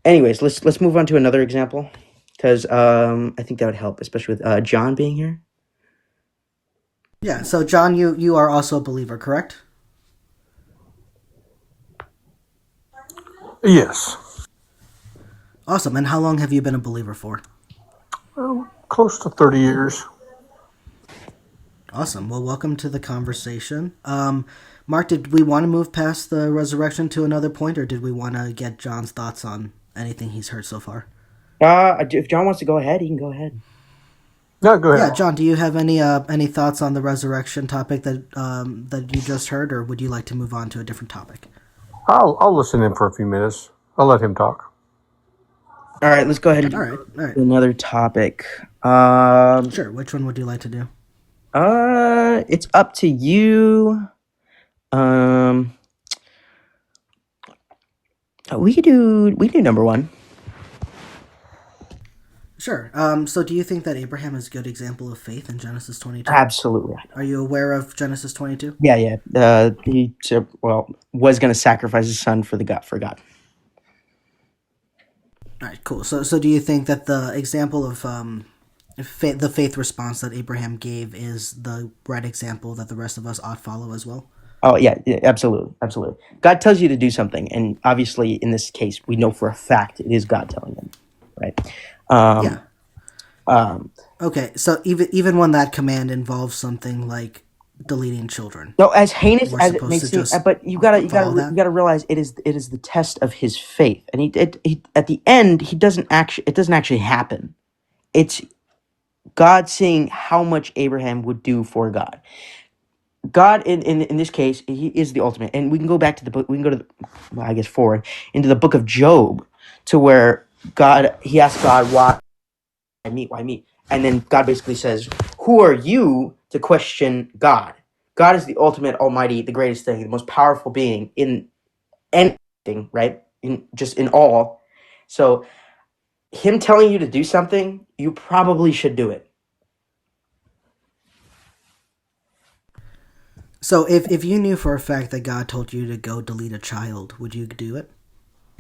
Anyways, let's move on to another example because I think that would help, especially with John being here. Yeah. So, John, you are also a believer, correct? Yes. Awesome. And how long have you been a believer for? Close to 30 years. Awesome. Well, welcome to the conversation. Mark, did we want to move past the resurrection to another point, or did we want to get John's thoughts on anything he's heard so far? If John wants to go ahead, he can go ahead. No, go Yeah, ahead. John, do you have any thoughts on the resurrection topic that you just heard, or would you like to move on to a different topic? I'll listen in for a few minutes. I'll let him talk. All right, let's go ahead and All do right, all right, another topic. sure. Which one would you like to do? It's up to you. Um, we could do number one. Sure. So, do you think that Abraham is a good example of faith in Genesis 22? Absolutely. Are you aware of Genesis 22? Yeah, yeah. He was gonna sacrifice his son for God. All right, cool. So do you think that the example of the faith response that Abraham gave is the right example that the rest of us ought follow as well? Oh yeah, yeah, absolutely, absolutely. God tells you to do something, and obviously, in this case, we know for a fact it is God telling them, right? Yeah. Um, um, Okay, so even when that command involves something like deleting children, no, as heinous we're as it supposed may to seem, just but follow that? you gotta realize it is the test of his faith, and he at the end he doesn't actually it doesn't actually happen. It's God seeing how much Abraham would do for God. God in this case, he is the ultimate. And we can go back to the book, we can go to the, well, I guess forward into the book of Job to where God he asks God why me? And then God basically says, who are you to question God? God is the ultimate almighty, the greatest thing, the most powerful being in anything, right? In just in all. So him telling you to do something, you probably should do it. So if you knew for a fact that God told you to go delete a child, would you do it?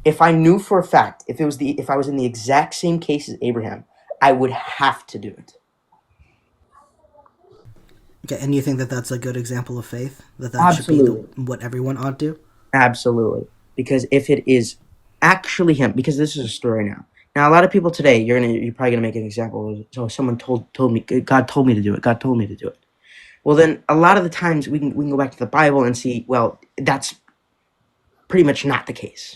If I knew for a fact, if I was in the exact same case as Abraham, I would have to do it. Okay, and you think that that's a good example of faith? That should be the Absolutely. what everyone ought to do? Absolutely. Because if it is actually him, because this is a story now. Now a lot of people today, you're probably gonna make an example of, so someone told me God told me to do it. God told me to do it. Well then a lot of the times we can go back to the Bible and see, well, that's pretty much not the case.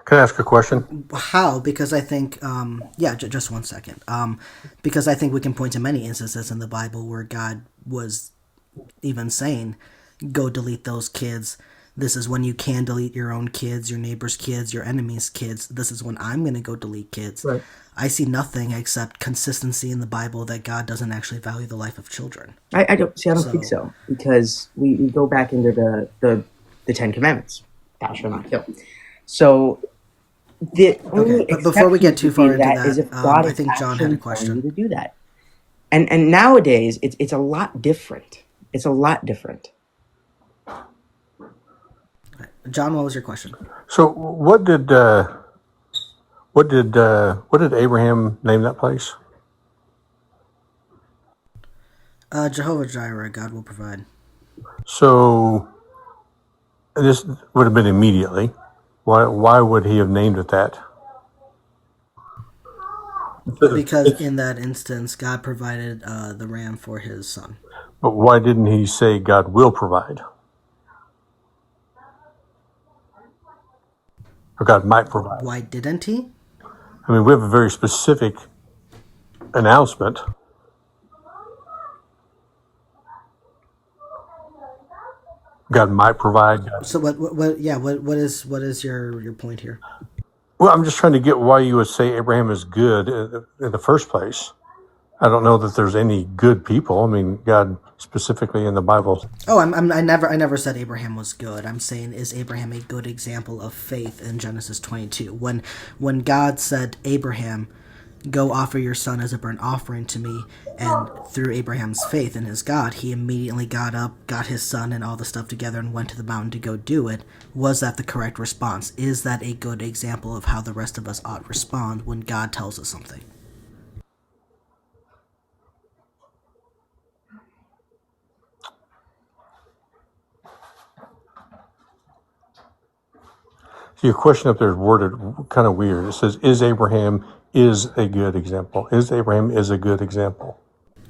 Can I ask a question? How? Because I think, yeah, just one second. Because I think we can point to many instances in the Bible where God was even saying, go delete those kids. This is when you can delete your own kids, your neighbor's kids, your enemy's kids. This is when I'm going to go delete kids. Right. I see nothing except consistency in the Bible that God doesn't actually value the life of children. I don't see. I don't think So, so because we go back into the Ten Commandments. Thou shalt not kill. So the okay, only but before we exception get to too be far into that is that, if God I is think John had a actually telling you question. to do that. And nowadays it's a lot different. It's a lot different. John, what was your question? So, what did Abraham name that place? Jehovah Jireh, God will provide. So, this would have been immediately. Why would he have named it that? Because in that instance, God provided the ram for his son. But why didn't he say God will provide, or God might provide? Why didn't he? I mean, we have a very specific announcement. God might provide. So what yeah, what is your point here? Well, I'm just trying to get why you would say Abraham is good in the first place. I don't know that there's any good people. I mean, God specifically in the Bible. Oh, I never said Abraham was good. I'm saying, is Abraham a good example of faith in Genesis 22? When God said, Abraham, go offer your son as a burnt offering to me, and through Abraham's faith in his God, he immediately got up, got his son and all the stuff together, and went to the mountain to go do it. Was that the correct response? Is that a good example of how the rest of us ought respond when God tells us something? So your question up there is worded kind of weird. It says, "Is Abraham is a good example? Is Abraham is a good example?"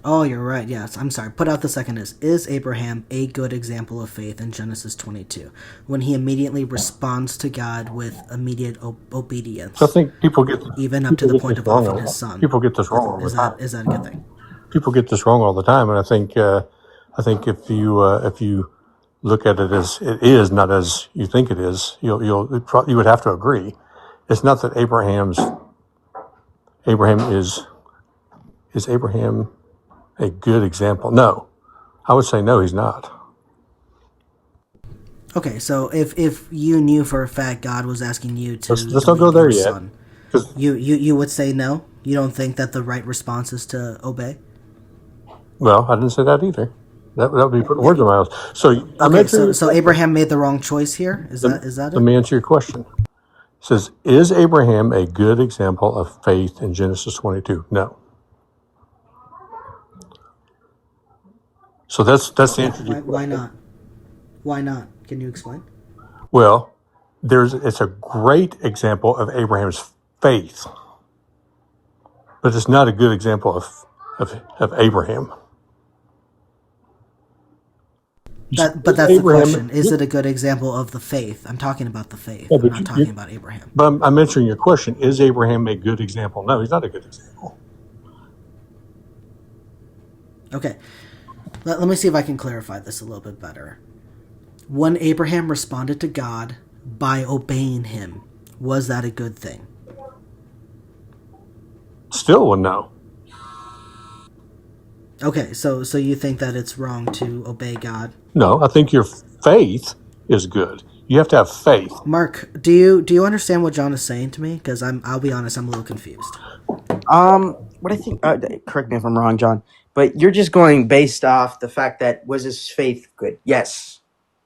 Oh, you're right. Yes, I'm sorry. Put out the second is Abraham a good example of faith in Genesis 22 when he immediately responds to God with immediate obedience, So I think even up to the point of offering his son? People get this wrong all the time. Is that a good thing? People get this wrong all the time, and I think if you look at it as it is, not as you think it is, you would have to agree. It's not that Abraham is Abraham a good example? No, I would say no, he's not. Okay, so if you knew for a fact God was asking you to Let's not go delete there your yet. son, 'Cause- you would say no. You don't think that the right response is to obey? well, I didn't say that either. That would be putting words in my mouth. So I'm Okay, answering your so question. Abraham made the wrong choice here. Is that Let it? me answer your question. It says, is Abraham a good example of faith in Genesis 22? No. So that's the answer to your Why question. not? Why not? Can you explain? Well, it's a great example of Abraham's faith, but it's not a good example of Abraham. But that's the Abraham, question. Is it a good example of the faith? I'm talking about the faith. yeah, I'm but not talking about Abraham. but I'm answering your question. Is Abraham a good example? No, he's not a good example. Okay. Let me see if I can clarify this a little bit better. When Abraham responded to God by obeying him, was that a good thing? Still a no. Okay, so you think that it's wrong to obey God? No, I think your faith is good. You have to have faith. Mark, do you understand what John is saying to me? Because I'll be honest, I'm a little confused. What I think, correct me if I'm wrong, John, but you're just going based off the fact that was his faith good? Yes,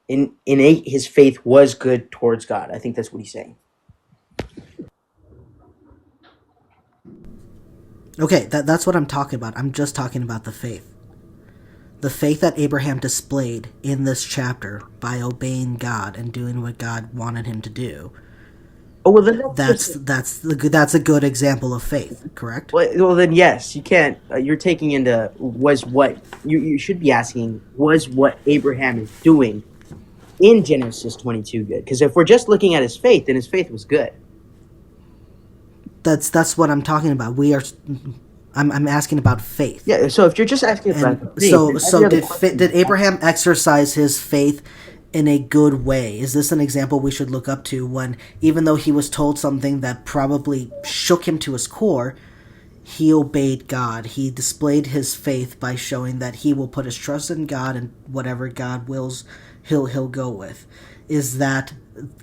in innate, his faith was good towards God. I think that's what he's saying. Okay, that's what I'm talking about. I'm just talking about the faith. The faith that Abraham displayed in this chapter by obeying God and doing what God wanted him to do. Oh well, then That's a good example of faith, correct? well then yes, you can't. You're taking into was what you should be asking was what Abraham is doing in Genesis 22 good? Because if we're just looking at his faith, then his faith was good. That's what I'm talking about. I'm asking about faith. Yeah. So if you're just asking about And faith, so then so every other did question- did Abraham exercise his faith in a good way? Is this an example we should look up to when, even though he was told something that probably shook him to his core, he obeyed God. He displayed his faith by showing that he will put his trust in God, and whatever God wills, he'll go with. Is that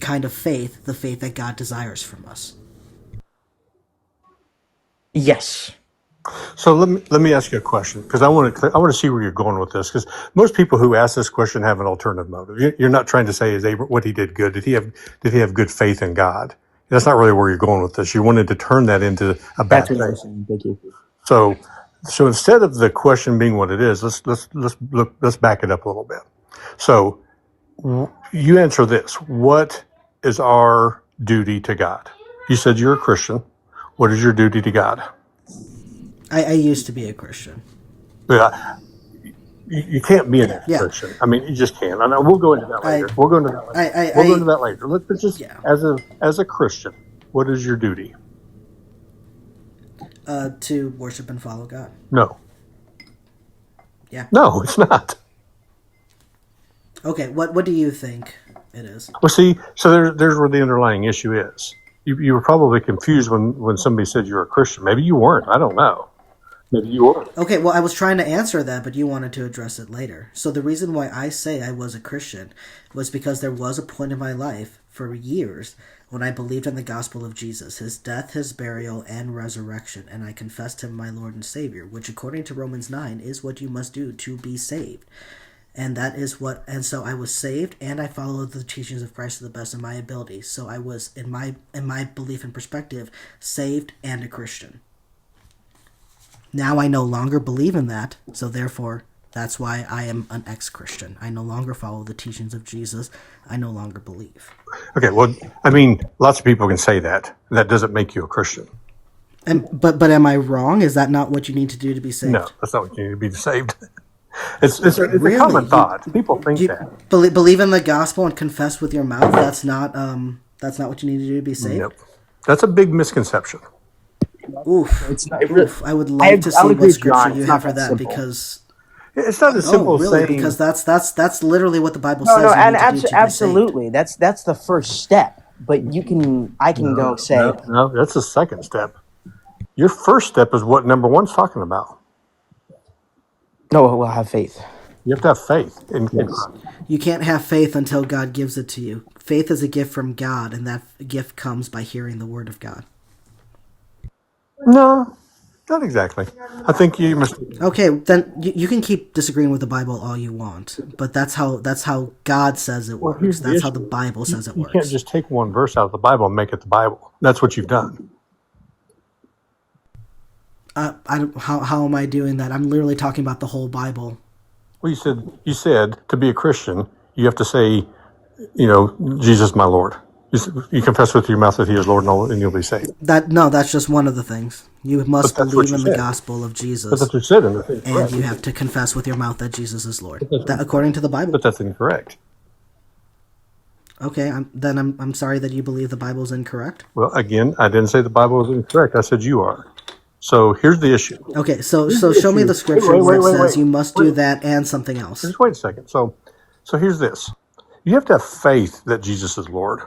kind of faith the faith that God desires from us? Yes. So let me ask you a question, because I want to see where you're going with this, because most people who ask this question have an alternative motive. You're not trying to say is Abraham, what he did good. Did he have good faith in God? That's not really where you're going with this. You wanted to turn that into a bad That's what I thing. was saying. Thank you. So instead of the question being what it is, let's back it up a little bit. So you answer this: what is our duty to God? You said you're a Christian. What is your duty to God? I used to be a Christian. Yeah, you can't be an Yeah. ex-Christian. I mean, you just can't. I know. We'll go into that later. We'll go into that later. We'll go into that later. Let's just Yeah. as a Christian, what is your duty? To worship and follow God. No. Yeah. No, it's not. Okay, what do you think it is? Well, see, so there's where the underlying issue is. You were probably confused when somebody said you were a Christian. Maybe you weren't. I don't know. Maybe you were. Okay, well, I was trying to answer that, but you wanted to address it later. So the reason why I say I was a Christian was because there was a point in my life for years when I believed in the gospel of Jesus, his death, his burial, and resurrection, and I confessed him my Lord and Savior, which according to Romans 9 is what you must do to be saved. And that is what, and so I was saved, and I followed the teachings of Christ to the best of my ability. So I was, in my belief and perspective, saved and a Christian. Now I no longer believe in that, so therefore that's why I am an ex-Christian. I no longer follow the teachings of Jesus. I no longer believe. Okay, well, I mean, lots of people can say that. That doesn't make you a Christian. But am I wrong? Is that not what you need to do to be saved? No, that's not what you need to be saved. It's Really? a common thought. People think You that. believe in the gospel and confess with your mouth. That's not what you need to do to be saved. Nope. That's a big misconception. Oof. It's not. It really, Oof. I would like to I see would what agree, scripture John. you It's have not for that that, simple. because It's not as simple as really, saying. because that's literally what the Bible No, says. no, you and need to do to be saved. absolutely. That's the first step. But I can go say, No, that's the second step. Your first step is what number one's talking about. no, we'll have faith. You have to have faith in Yes. You can't have faith until God gives it to you. Faith is a gift from God, and that gift comes by hearing the word of God. No, not exactly. I think you must. Okay, then you can keep disagreeing with the Bible all you want, but that's how God says it works. here's the That's how issue. the Bible says it You can't works. just take one verse out of the Bible and make it the Bible. That's what you've done. How am I doing that? I'm literally talking about the whole Bible. Well, you said to be a Christian, you have to say, Jesus, my Lord. You confess with your mouth that He is Lord, and you'll be saved. That's just one of the things. You must But that's what believe you in the said. gospel of But Jesus, that's what you said, and that's and incorrect. you have to confess with your mouth that Jesus is Lord. That's That according to the Bible. But that's incorrect. Okay, I'm sorry that you believe the Bible is incorrect. Well, again, I didn't say the Bible was incorrect. I said you are. So here's the issue. Okay, so Here's the show me issue. the scripture Wait, where wait, it wait, says wait. you must do that and something else. Just wait a second. So here's this. You have to have faith that Jesus is Lord.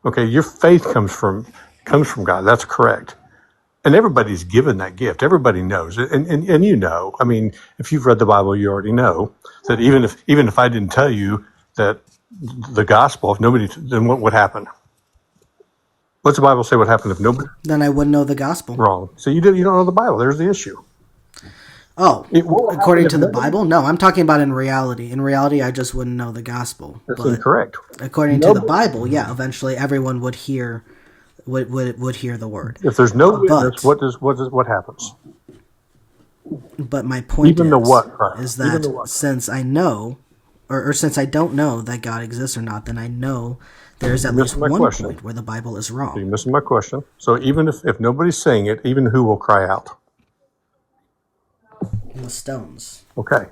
Okay, your faith comes from God. That's correct. And everybody's given that gift. Everybody knows it, and I mean, if you've read the Bible, you already know that even if I didn't tell you that the gospel, if nobody, then what would happen? What's the Bible say? What happened if nobody? Then I wouldn't know the gospel. Wrong. So you don't know the Bible. There's the issue. Oh, What will happen according if to the nobody- Bible? No, I'm talking about in reality. In reality, I just wouldn't know the gospel. That's But incorrect. according to the Bible, yeah, eventually everyone would hear would hear the word. If there's no witness, But- what happens? But my point Even the what, Brian? is Even that the what? since I know, or since I don't know that God exists or not, then I know there's at least missing my one question. point where the Bible is You're wrong. missing my question. So even if nobody's saying it, even who will cry out? The stones. Okay.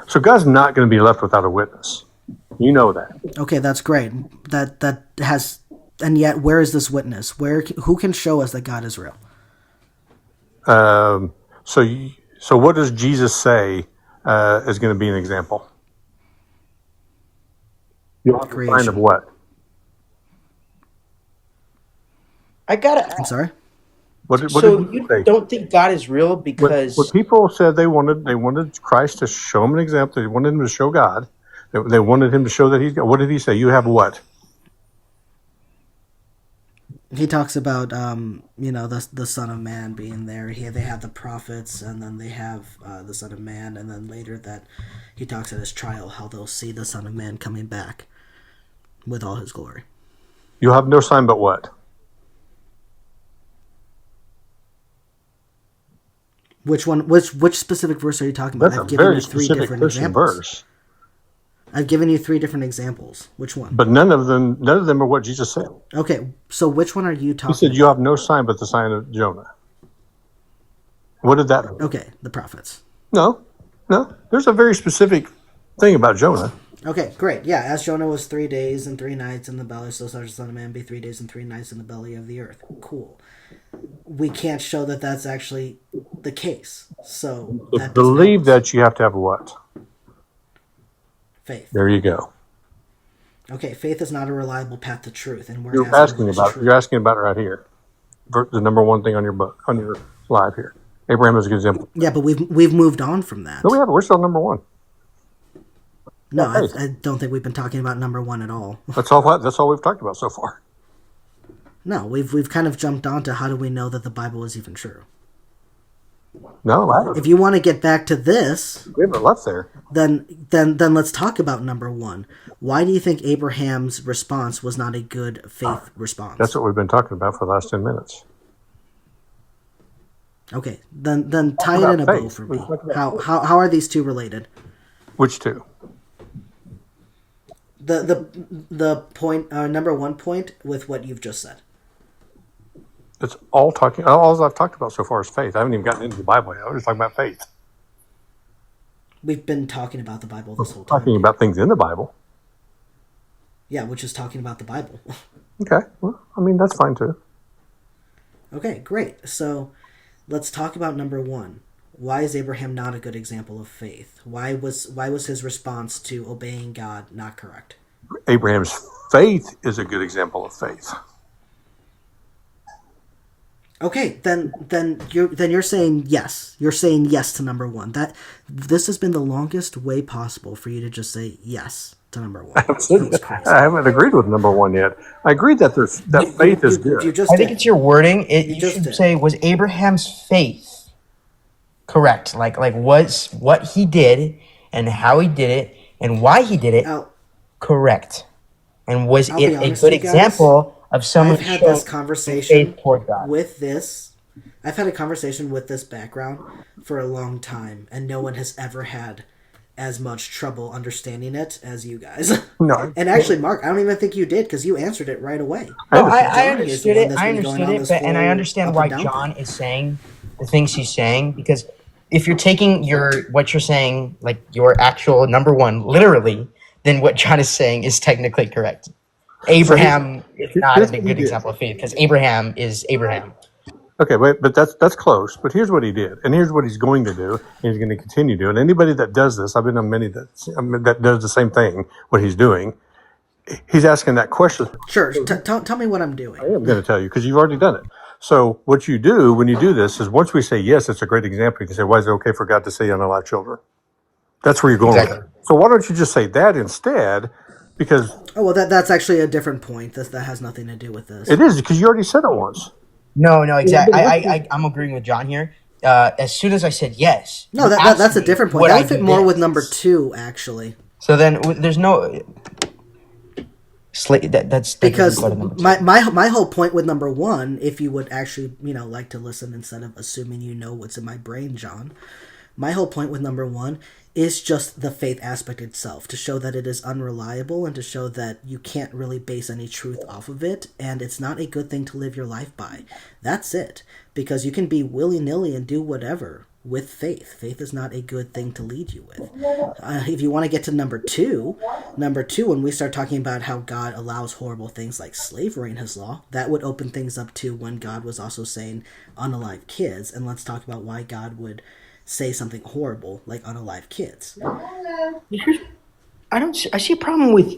So God's not going to be left without a witness. You know that. Okay, that's great. That has, and yet where is this witness? Who can show us that God is real? So what does Jesus say is going to be an example? You'll have a sign Creation. of what? I gotta. I'm sorry. What did So Jesus you say? don't think God is real What because people said they wanted Christ to show them an example. They wanted him to show God. They wanted him to show that he's God. What did he say? You have what? He talks about the Son of Man being there. They have the prophets, and then they have the Son of Man, and then later that he talks at his trial how they'll see the Son of Man coming back with all his glory. You have no sign but what? Which one? Which specific verse are you talking about? That's I've a given very you three specific different Christian examples. verse. I've given you three different examples. Which one? But none of them are what Jesus said. Okay, so which one are you He talking said, about? "You have no sign but the sign of Jonah." What did that mean? Okay, the prophets. No. There's a very specific thing about Jonah. Okay, great. Yeah, as Jonah was 3 days and 3 nights in the belly, so shall the Son of Man be 3 days and 3 nights in the belly of the earth. Cool. We can't show that that's actually the case. So To that doesn't believe help us. that, you have to have what? Faith. There you go. Okay, faith is not a reliable path to truth, and we're You're asking what is asking truth. about it right here. The number one thing on your book, on your slide here. Abraham is a good example. Yeah, but we've moved on from that. No, we haven't. We're still number one. No, faith. I don't think we've been talking about number one at all. That's all we've talked about so far. No, we've kind of jumped on to how do we know that the Bible is even true. No, I haven't. If you want to get back to this, We haven't left there. then let's talk about number one. Why do you think Abraham's response was not a good faith response? That's what we've been talking about for the last 10 minutes. Okay, then tie it about in a bow faith. for We me. talk about How are these two related? Which two? The point number one point with what you've just said. It's all I've talked about so far is faith. I haven't even gotten into the Bible yet. We're just talking about faith. We've been talking about the Bible this whole time. Talking about things in the Bible. Yeah, which is talking about the Bible. Okay. Well, I mean, that's fine too. Okay, great. So let's talk about number one. Why is Abraham not a good example of faith? Why was his response to obeying God not correct? Abraham's faith is a good example of faith. Okay, then you're saying yes. You're saying yes to number one. This has been the longest way possible for you to just say yes to number one. That was crazy. I haven't agreed with number one yet. I agreed that faith is good. You just I think did. it's your wording. You just should did. say, was Abraham's faith correct? Like was what he did and how he did it and why he did it Now, correct? And was I'll be it a honest good with you guys. example of someone I've had showing this conversation faith toward God? with this. I've had a conversation with this background for a long time, and no one has ever had as much trouble understanding it as you guys. No, And actually, Mark, I don't even think you did because you answered it right away. I No, understand. I John is the understood one it. that's I been going understood on it, this but and I whole understand up why and down John thing. is saying the things he's saying, because if you're taking what you're saying, like your actual number one, literally, then what John is saying is technically correct. So Abraham is not here's a what he good did. example of faith because Abraham is Abraham. Okay, but that's close. But here's what he did, and here's what he's going to do, and he's going to continue to do. And anybody that does this, I've been on many that does the same thing. What he's doing, he's asking that question. Sure, tell me what I'm I doing. am going to tell you because you've already done it. So what you do when you do this is once we say yes, it's a great example. You can say, why is it okay for God to say unalive children? That's where you're going with Exactly. it. So why don't you just say that instead? Because Oh well, that's actually a different point. That has nothing to do with this. it is because you already said it once. No, exactly. I'm agreeing with John here. As soon as I said yes, No, you that's asked a me, different point. would That I would fit do more with this? number 2, actually. So then there's no that doesn't Because go to number two. my whole point with number 1, if you would actually like to listen instead of assuming you know what's in my brain, John, my whole point with number 1 is just the faith aspect itself, to show that it is unreliable and to show that you can't really base any truth off of it, and it's not a good thing to live your life by. That's it. Because you can be willy-nilly and do whatever with faith. Faith is not a good thing to lead you with. If you want to get to number 2, when we start talking about how God allows horrible things like slavery in his law, that would open things up to when God was also saying unalive kids, and let's talk about why God would say something horrible like unalive kids. I see a problem with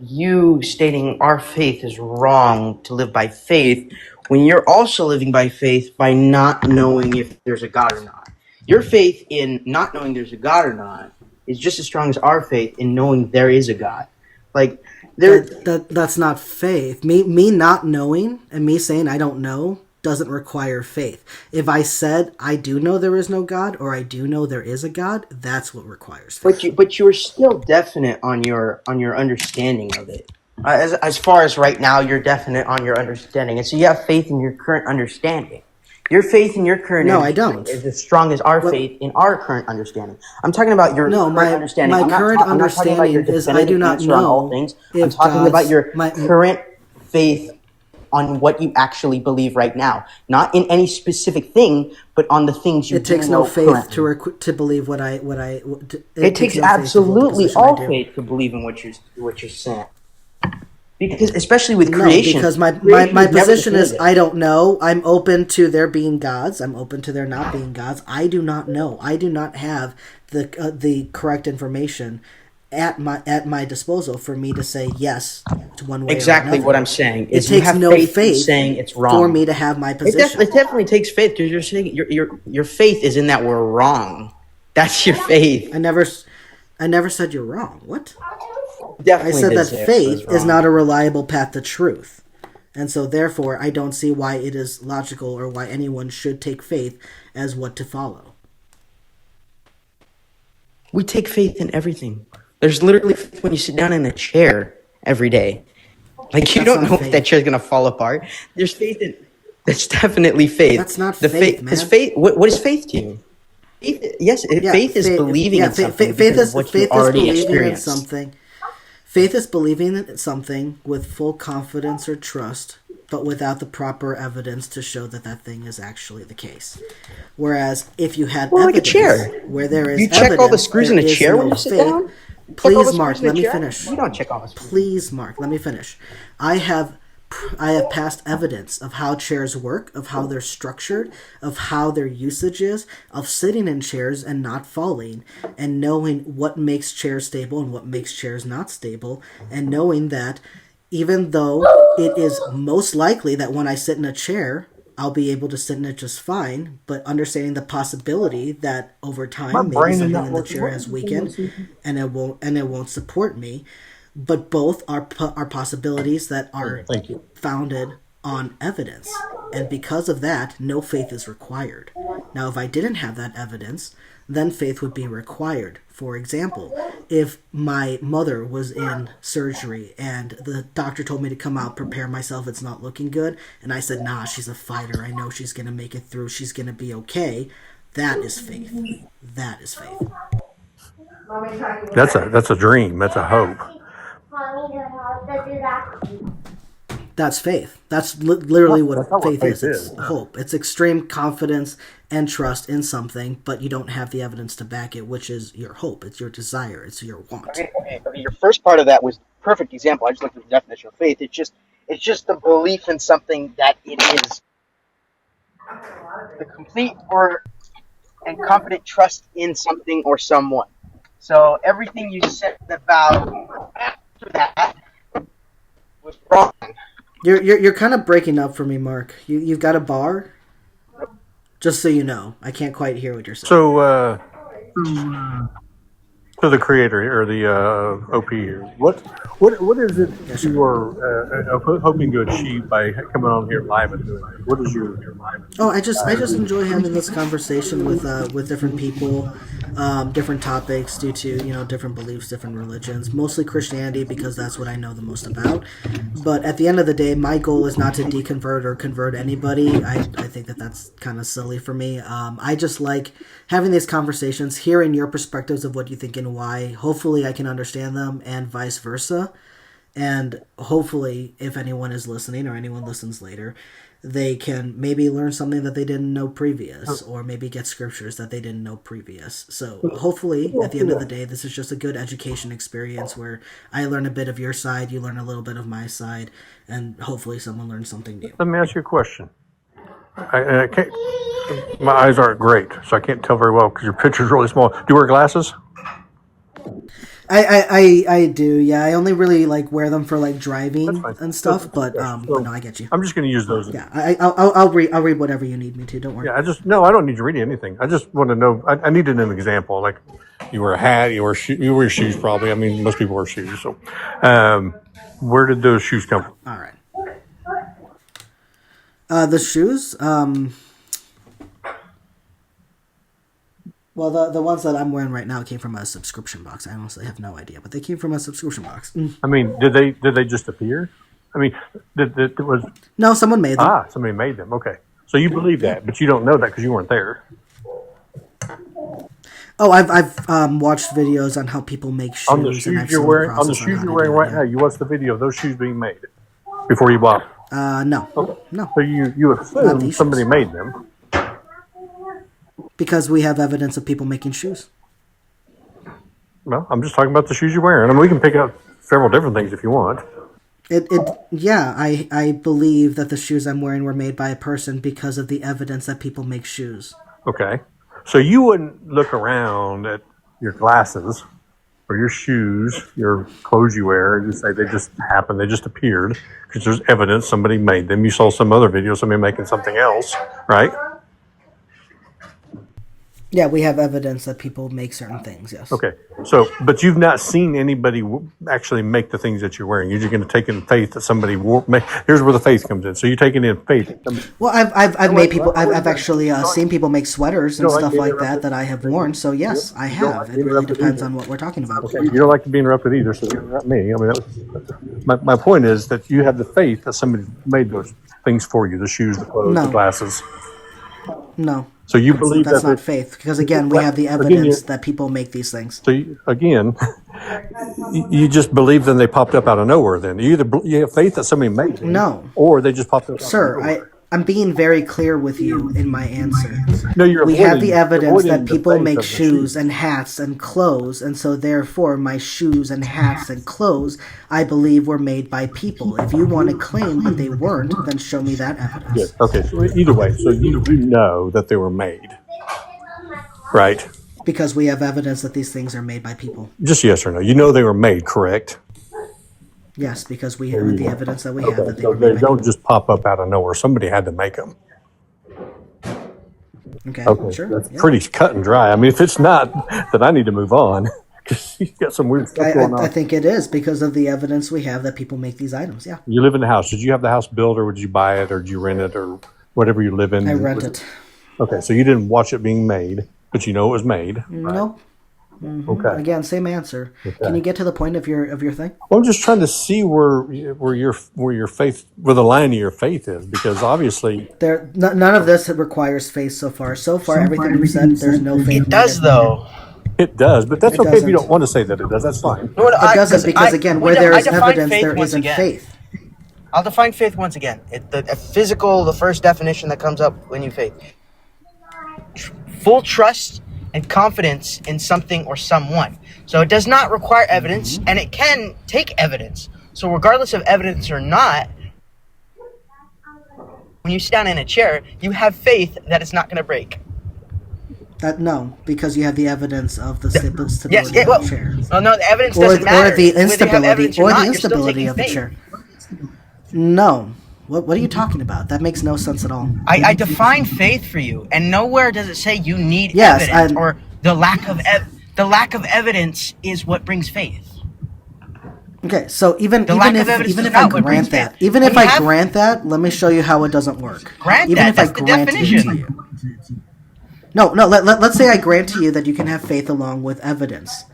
you stating our faith is wrong to live by faith when you're also living by faith by not knowing if there's a God or not. Your faith in not knowing there's a God or not is just as strong as our faith in knowing there is a God. Like That's not faith. Me not knowing and me saying I don't know doesn't require faith. If I said I do know there is no God or I do know there is a God, that's what requires faith. but you're still definite on your understanding of it. As far as right now, you're definite on your understanding, and so you have faith in your current understanding. Your faith in your current No, I understanding don't. is as strong as our faith in our current understanding. I'm talking about your No, current understanding. my I'm not current I'm not talking about your understanding is I definitive do not answer on all know things. I'm if talking about your my current faith on what you actually believe right now, not in any specific thing, but on the things you it takes do no know faith currently. to believe what I It takes no faith to hold the absolutely position I all do. faith to believe in what you're saying. Because especially with No, creation, because my creation is never position is definitive. I don't know. I'm open to there being gods. I'm open to there not being gods. I do not know. I do not have the correct information at my disposal for me to say yes to one way Exactly or another. what I'm saying It is you takes have no faith in faith saying it's wrong. for me to have my position. It definitely takes faith because you're saying your faith is in that we're wrong. That's your faith. I never said you're wrong. What? I Definitely said did that say it faith was is wrong. not a reliable path to truth. And so therefore I don't see why it is logical or why anyone should take faith as what to follow. We take faith in everything. There's literally faith when you sit down in a chair every day. Like you That's don't not know faith. if that chair's gonna fall apart. There's faith in. That's definitely faith. That's not the faith, Because man. faith. What is faith to you? Faith, yes, faith is believing in something because of what you already believing experienced. in something. Faith is believing in something with full confidence or trust, but without the proper evidence to show that that thing is actually the case. Whereas if you had Well, like a evidence chair. where there is You check all the evidence, screws in there a is chair when no you sit faith. down? Check all the Please, screws Mark, in a let me chair? finish. You don't check all the screws. Please, Mark, let me finish. I have past evidence of how chairs work, of how they're structured, of how their usage is, of sitting in chairs and not falling, and knowing what makes chairs stable and what makes chairs not stable, and knowing that even though it is most likely that when I sit in a chair, I'll be able to sit in it just fine, but understanding the possibility that over time maybe something in the chair has weakened and it won't support me. But both are possibilities that are Thank you. founded on evidence, and because of that, no faith is required. Now, if I didn't have that evidence, then faith would be required. For example, if my mother was in surgery and the doctor told me to come out, prepare myself, it's not looking good, and I said, nah, she's a fighter, I know she's going to make it through, she's going to be okay, that is faith. That is faith. That's a dream. That's a hope. That's faith. That's literally That's not what what faith is. faith It's is. hope. It's extreme confidence and trust in something, but you don't have the evidence to back it, which is your hope. It's your desire. It's your want. Okay. Your first part of that was a perfect example. I just looked at the definition of faith. It's just the belief in something that it is the complete or and confident trust in something or someone. So everything you said about after that was wrong. You're kind of breaking up for me, Mark. You've got a bar. Just so you know, I can't quite hear what you're saying. So the creator or the OP here, what is it you are hoping to achieve by coming on here live and doing it? What is your Oh, I just enjoy having this conversation with different people, different topics due to different beliefs, different religions. Mostly Christianity because that's what I know the most about. But at the end of the day, my goal is not to deconvert or convert anybody. I think that's kind of silly for me. I just like having these conversations, hearing your perspectives of what you think and why. Hopefully, I can understand them, and vice versa. And hopefully, if anyone is listening or anyone listens later, they can maybe learn something that they didn't know previous, or maybe get scriptures that they didn't know previous. So hopefully, at the end of the day, this is just a good education experience where I learn a bit of your side, you learn a little bit of my side, and hopefully someone learns something new. Let me ask you a question. I can't. My eyes aren't great, so I can't tell very well because your picture's really small. Do you wear glasses? I do, yeah. I only really wear them for driving fine. and stuff, but So no, I get you. I'm just going to use those. Yeah, I'll read whatever you need me to. Don't worry. Yeah, I don't need you reading anything. I just want to know. I needed an example. Like you wear a hat, you wear shoes probably. I mean, most people wear shoes. So, where did those shoes come from? All right. The shoes. Well, the ones that I'm wearing right now came from a subscription box. I honestly have no idea, but they came from a subscription box. I mean, did they just appear? I mean, it was No, someone made them. somebody made them. Okay, so you believe that, but you don't know that because you weren't there. Oh, I've watched videos on how people make shoes. On the and shoes I've you're seen wearing, the on the process shoes how you're to wearing do it, right now, you watched the video of those shoes being made before you bought them. No, Okay. no, So you assume these somebody shoes. made them. because we have evidence of people making shoes. Well, I'm just talking about the shoes you're wearing. I mean, we can pick out several different things if you want. Yeah, I believe that the shoes I'm wearing were made by a person because of the evidence that people make shoes. Okay. So you wouldn't look around at your glasses or your shoes, your clothes you wear, and just say they just happened, they just appeared, because there's evidence somebody made them. You saw some other video, somebody making something else, right? Yeah, we have evidence that people make certain things, yes. Okay. So, but you've not seen anybody actually make the things that you're wearing. You're just going to take in faith that somebody here's where the faith comes in. So you're taking in faith. Well, I've made people. I've actually seen people make sweaters and don't like stuff being like interrupted? that I have worn. So yes, I don't like have. being It really interrupted depends either. on what we're talking about. You don't like to be interrupted either, so you're not me. I mean, my point is that you have the faith that somebody made those things for you, the shoes, the clothes, No. the glasses. No, So you believe that's that not faith because again, we have the evidence that people make these things. So again, you just believe them. They popped up out of nowhere. Then you have faith that somebody made them, No. or they just popped up. Sir, I'm being very clear with you in my answer. No, you're We have avoiding- the evidence avoiding that the people faith make of the shoes and hats and clothes, and so therefore my shoes and hats and clothes, I believe, were made by people. If you want to claim that they weren't, then show me that evidence. Yes. Okay. So either way, so you know that they were made, right? Because we have evidence that these things are made by people. Just yes or no. You know they were made, correct? Yes, because we have the evidence that we have that they So were they made by don't people. just pop up out of nowhere. Somebody had to make them. Okay, Okay, sure. that's yeah. pretty cut and dry. I mean, if it's not, then I need to move on because you got some weird stuff going on. I think it is because of the evidence we have that people make these items. Yeah, You live in the house. Did you have the house built, or did you buy it, or did you rent it, or whatever you live in? I rent it. Okay, so you didn't watch it being made, but you know it was made. Nope. Okay. Again, same answer. Can you get to the point of your thing? Well, I'm just trying to see where your faith, where the line of your faith is, because obviously, None of this requires faith so far. So far, everything we've said, there's no faith. It does though. It does, but that's It okay if you doesn't. don't want to say that it does. That's fine. No, It doesn't because again, where there is evidence, there once isn't again. faith. I'll define faith once again. The first definition that comes up when you faith. Full trust and confidence in something or someone. So it does not require evidence, and it can take evidence. So regardless of evidence or not, when you sit down in a chair, you have faith that it's not going to break. No, because you have the evidence of the stability Yes, of the chair. well, no, the evidence Or, doesn't matter. or the Whether you have instability evidence or not, the you're still instability taking of the faith. chair. No. What are you talking about? That makes no sense at all. I define faith for you, and nowhere does it say you need Yes, evidence or the lack of evidence is what brings faith. Okay, so even lack of if evidence is I not what brings grant that, faith. even When if you I have- grant that, let me show you how it doesn't work. Grant even that, if that's I the grant it definition. to you. No, let's say I grant to you that you can have faith along with evidence.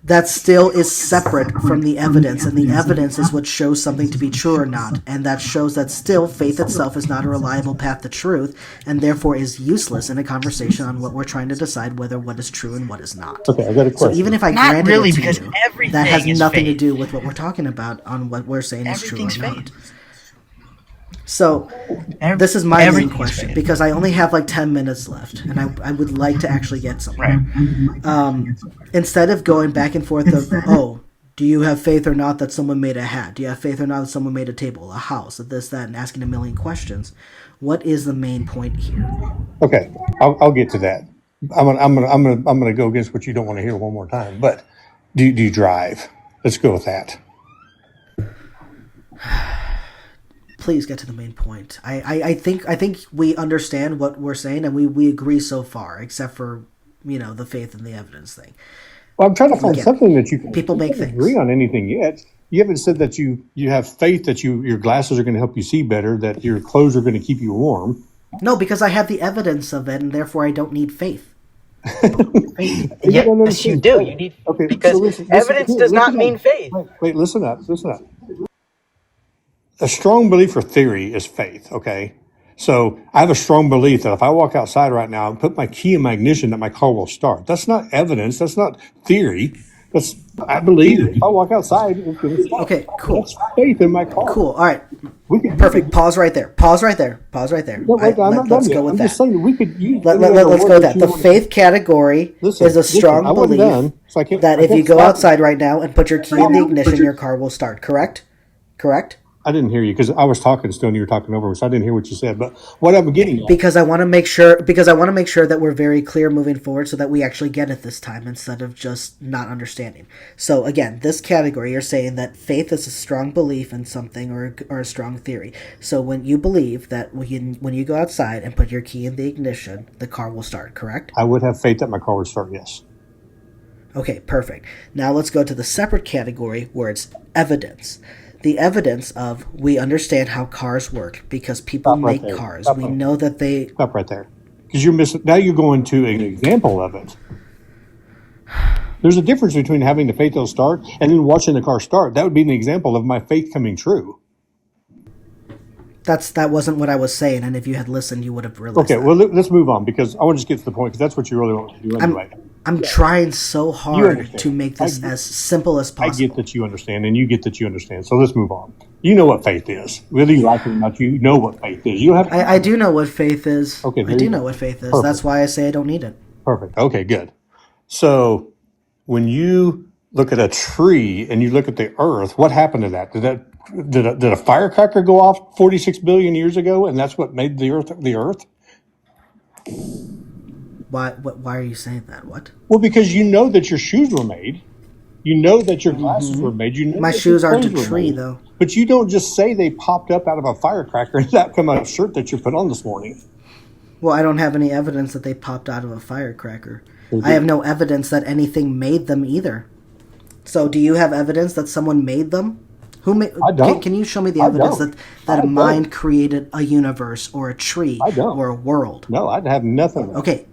That still is separate from the evidence, and the evidence is what shows something to be true or not, and that shows that still faith itself is not a reliable path to truth, and therefore is useless in a conversation on what we're trying to decide whether what is true and what is not. Okay, I got a So question. even if I Not granted really, it to because you, everything that has is nothing to faith. do with what we're talking about on what we're saying is true or Everything's not. faith. So this is my main Everything's question faith. because I only have like 10 minutes left, and I would like to actually get somewhere. Right. Instead of going back and forth of, oh, do you have faith or not that someone made a hat? Do you have faith or not that someone made a table, a house, this, that, and asking a million questions? What is the main point here? Okay, I'll get to that. I'm gonna go against what you don't want to hear one more time. But do you drive? Let's go with that. Please get to the main point. I think we understand what we're saying, and we agree so far, except for the faith and the evidence thing. Well, I'm trying to find Again, something that you can. people you make can't things. agree on anything yet. You haven't said that you have faith that your glasses are going to help you see better, that your clothes are going to keep you warm. No, because I have the evidence of it, and therefore I don't need faith. Yes, you do. You need Okay, because so listen, evidence here, does not listen mean up. faith. Wait, listen up. A strong belief or theory is faith, okay? So I have a strong belief that if I walk outside right now and put my key in my ignition, that my car will start. That's not evidence. That's not theory. I believe that if I walk outside, it's going to start. Okay, cool. That's faith in my car. Cool. All right. We Perfect. Pause right there. Pause right there. No, wait, I'm not done Let's yet. go with I'm that. just saying that we could use. Let's go with that. The faith category is a strong I wasn't belief done, so I can't- that I if you can't go stop. outside right now and put your key in the ignition, your car will start. Correct? Correct? I didn't hear you because I was talking still and you were talking over me, so I didn't hear what you said. But what I'm getting at, Because I want to make sure that we're very clear moving forward so that we actually get it this time instead of just not understanding. So again, this category, you're saying that faith is a strong belief in something or a strong theory. So when you believe that when you go outside and put your key in the ignition, the car will start, correct? I would have faith that my car would start, yes. Okay, perfect. Now let's go to the separate category where it's evidence. The evidence of we understand how cars work because people Stop right make there. cars. Stop We right know that they Stop right there. Because you're missing. Now you're going to an example of it. There's a difference between having the faith it'll start and then watching the car start. That would be an example of my faith coming true. that wasn't what I was saying, and if you had listened, you would have realized. Okay, that. well, let's move on because I want to just get to the point because that's what you really want to do anyway. I'm trying so hard understand. to make this as simple as I possible. get that you understand, and you get that you understand. So let's move on. You know what faith is. Whether you like it or not, you know what faith is. You don't have I do know what faith is. Okay, I there do you know go. what faith is. Perfect. That's why I say I don't need it. Perfect. Okay, good. So when you look at a tree and you look at the earth, what happened to that? Did a firecracker go off 46 billion years ago, and that's what made the earth the earth? Why are you saying that? What? Well, because you know that your shoes were made. You know that your glasses were made. You know My that shoes your aren't a clothes were tree, made. though. But you don't just say they popped up out of a firecracker and that come out of a shirt that you put on this morning. Well, I don't have any evidence that they popped out of a firecracker. I have no evidence that anything made them either. So, do you have evidence that someone made them? Who made? I don't. Can you show me the I evidence don't. that I a mind don't. created a universe or a tree I don't. or a world? No, I'd have nothing. Okay.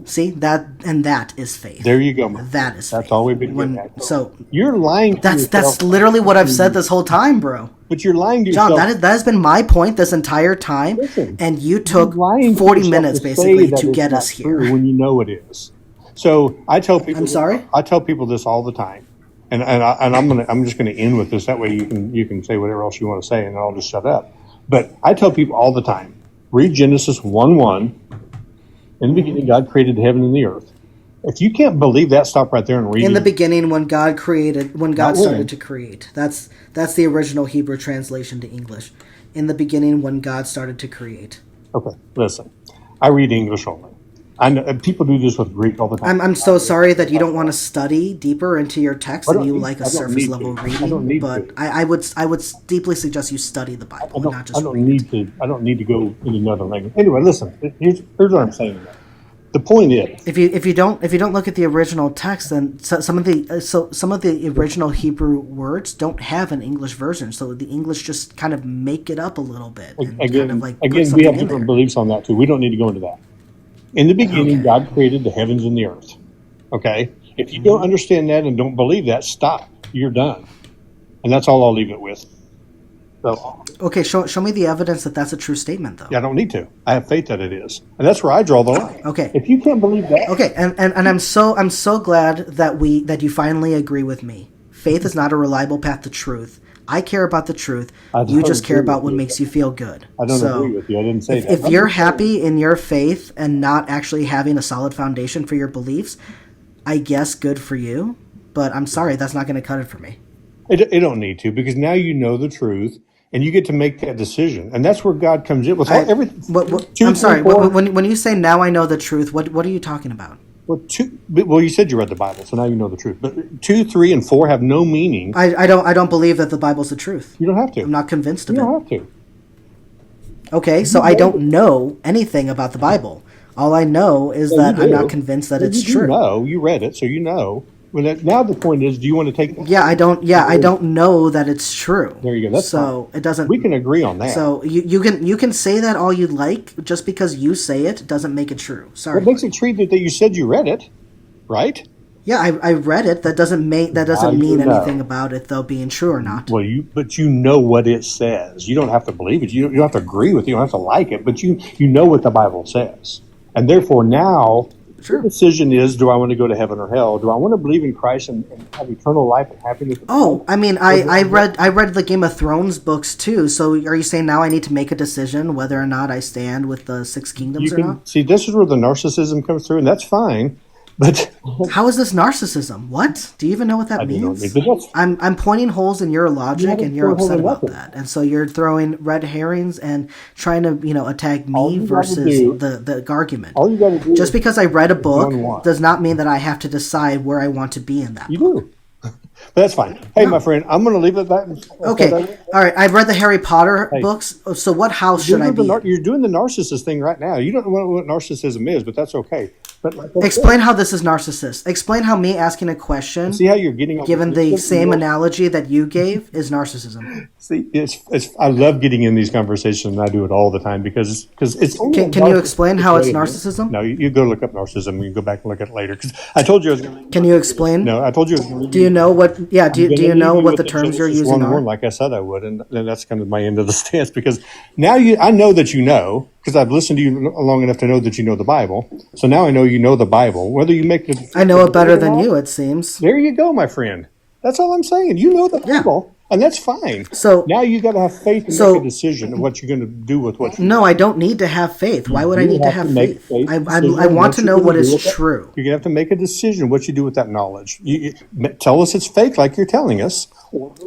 See that is faith. There you go. man. That is That's faith. all we've been getting at. So You're lying to that's yourself. literally what I've said this whole time, bro. But you're lying to John, yourself. that has been my point this entire time, Listen, and you took You're lying to 40 yourself minutes to say basically that to it's get not us true here. when you know it is. So I tell people. I'm sorry? I tell people this all the time, and I'm just gonna end with this. That way you can say whatever else you want to say, and I'll just shut up. But I tell people all the time, read Genesis 1:1. In the beginning, God created the heaven and the earth. If you can't believe that, stop right there and read. In the beginning, when God created, when God Not when. started to create. That's the original Hebrew translation to English. In the beginning, when God started to create. Okay, listen. I read English only. I know, people do this with Greek all the time. I'm so sorry that you don't want to study deeper into your text I and don't you need- like a I don't surface need level to. I reading. don't need But to. I would deeply suggest you study the Bible, and not just I don't read it. need to. I don't need to go in another language. Anyway, listen. Here's what I'm saying. The point is, If you don't look at the original text, then some of the original Hebrew words don't have an English version, so the English just kind of make it up a little bit and kind of like put again, we something have in different there. beliefs on that too. We don't need to go into that. In the beginning, Okay. God created the heavens and the earth. Okay? If you don't understand that and don't believe that, stop. You're done. And that's all I'll leave it with. So, Okay, show me the evidence that that's a true statement, though. I don't need to. I have faith that it is. And that's where I draw the line. Okay. If you can't believe that, Okay, and I'm so glad that you finally agree with me. Faith is not a reliable path to truth. I care about the truth. I You don't just care agree about with what you. makes you feel good. I don't So, agree with you. I didn't say that. if you're happy in your faith and not actually having a solid foundation for your beliefs, I guess good for you. But I'm sorry, that's not going to cut it for me. It don't need to, because now you know the truth and you get to make that decision. And that's where God comes in with everything. I'm sorry. When you say now I know the truth, what are you talking about? Well, you said you read the Bible, so now you know the truth. But 2, 3, and 4 have no meaning. I don't believe that the Bible's the truth. You don't have to. I'm not convinced of You it. don't have to. Okay, so I don't know anything about the Bible. All I know is Well, that you I'm do. not convinced that Well, it's you do true. know. You read it, so you know. Now the point is, do you want to take? Yeah, I don't know that it's true. There you go. That's so fine. it doesn't. We can agree on that. So you can say that all you like. Just because you say it doesn't make it true. Sorry. What makes it true that you said you read it, right? Yeah, I read it. That doesn't mean Now mean you know. anything about it though being true or not. Well, but you know what it says. You don't have to believe it. You don't have to agree with it. You don't have to like it. But you know what the Bible says, and therefore now. Sure. The decision is: do I want to go to heaven or hell? Do I want to believe in Christ and have eternal life and happiness? Oh, I mean, I read the Game of Thrones books too. So are you saying now I need to make a decision whether or not I stand with the Six Kingdoms You or can not? see this is where the narcissism comes through, and that's fine. But How is this narcissism? What? Do you even know what that I do not means? need to. I'm pointing holes in your logic, haven't and you're pointed upset holes in about nothing. that, and so you're throwing red herrings and trying to attack All me you gotta versus do- the argument. All you got to do Just is because I read a book one. does not mean that I have to decide where I want to be in that. you do. But that's fine. Hey, my friend, I'm going to leave it at that. Okay, all right. I've read the Harry Potter books. So what house should I be in? You're doing the narcissist thing right now. You don't know what narcissism is, but that's okay. But like I said, Explain how this is narcissist. Explain how me asking a question, see how you're getting on given the same analogy that you gave, is narcissism. See, I love getting in these conversations, and I do it all the time because it's. Only Can you explain how it's narcissism? No, you go look up narcissism. You go back and look at it later because I told you I was going to. Can you explain? No, I told you I was going to. Do you know what? Yeah. Do you know what the terms you're using are? Like I said, I would, and that's kind of my end of the stance because now I know that you know because I've listened to you long enough to know that you know the Bible. So now I know you know the Bible. Whether you make the, I know it better than you, it seems. There you go, my friend. That's all I'm saying. You know the Bible. And that's fine. So now you got to have faith and make a decision of what you're going to do with what you No, I don't need to have faith. Why would I need to have faith? I want to know what is true. You're going to have to make a decision what you do with that knowledge. You tell us it's fake like you're telling us.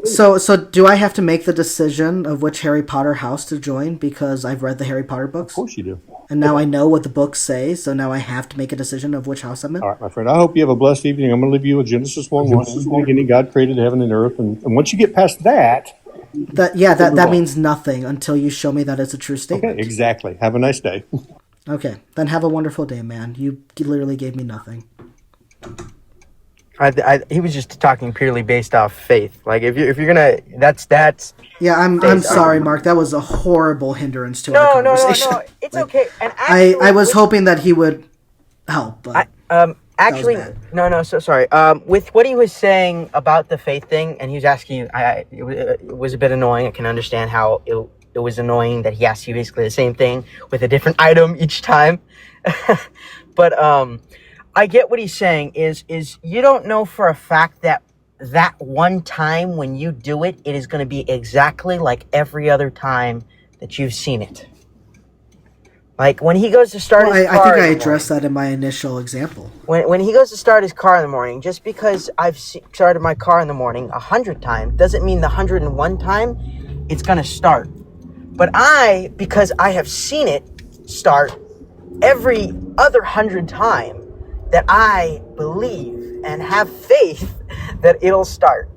So do I have to make the decision of which Harry Potter house to join because I've read the Harry Potter books? Of course you do. And now I know what the books say, so now I have to make a decision of which house I'm in? All right, my friend. I hope you have a blessed evening. I'm going to leave you with Genesis 1:1. In the beginning, God created heaven and earth. And once you get past that... That means nothing until you show me that it's a true statement. Okay, exactly. Have a nice day. Okay, then have a wonderful day, man. You literally gave me nothing. He was just talking purely based off faith. Like if you're gonna, that's. Yeah, I'm sorry, Mark. That was a horrible hindrance to our conversation. No. It's okay. And I was hoping that he would help, but actually, no. So sorry. With what he was saying about the faith thing, and he was asking you, it was a bit annoying. I can understand how it was annoying that he asked you basically the same thing with a different item each time. But I get what he's saying is you don't know for a fact that one time when you do it, it is going to be exactly like every other time that you've seen it. Like when he goes to start his car. I think I addressed that in my initial example. When he goes to start his car in the morning, just because I've started my car in the morning 100 times doesn't mean the 101 time it's going to start. But because I have seen it start every other 100 time, that I believe and have faith that it'll start.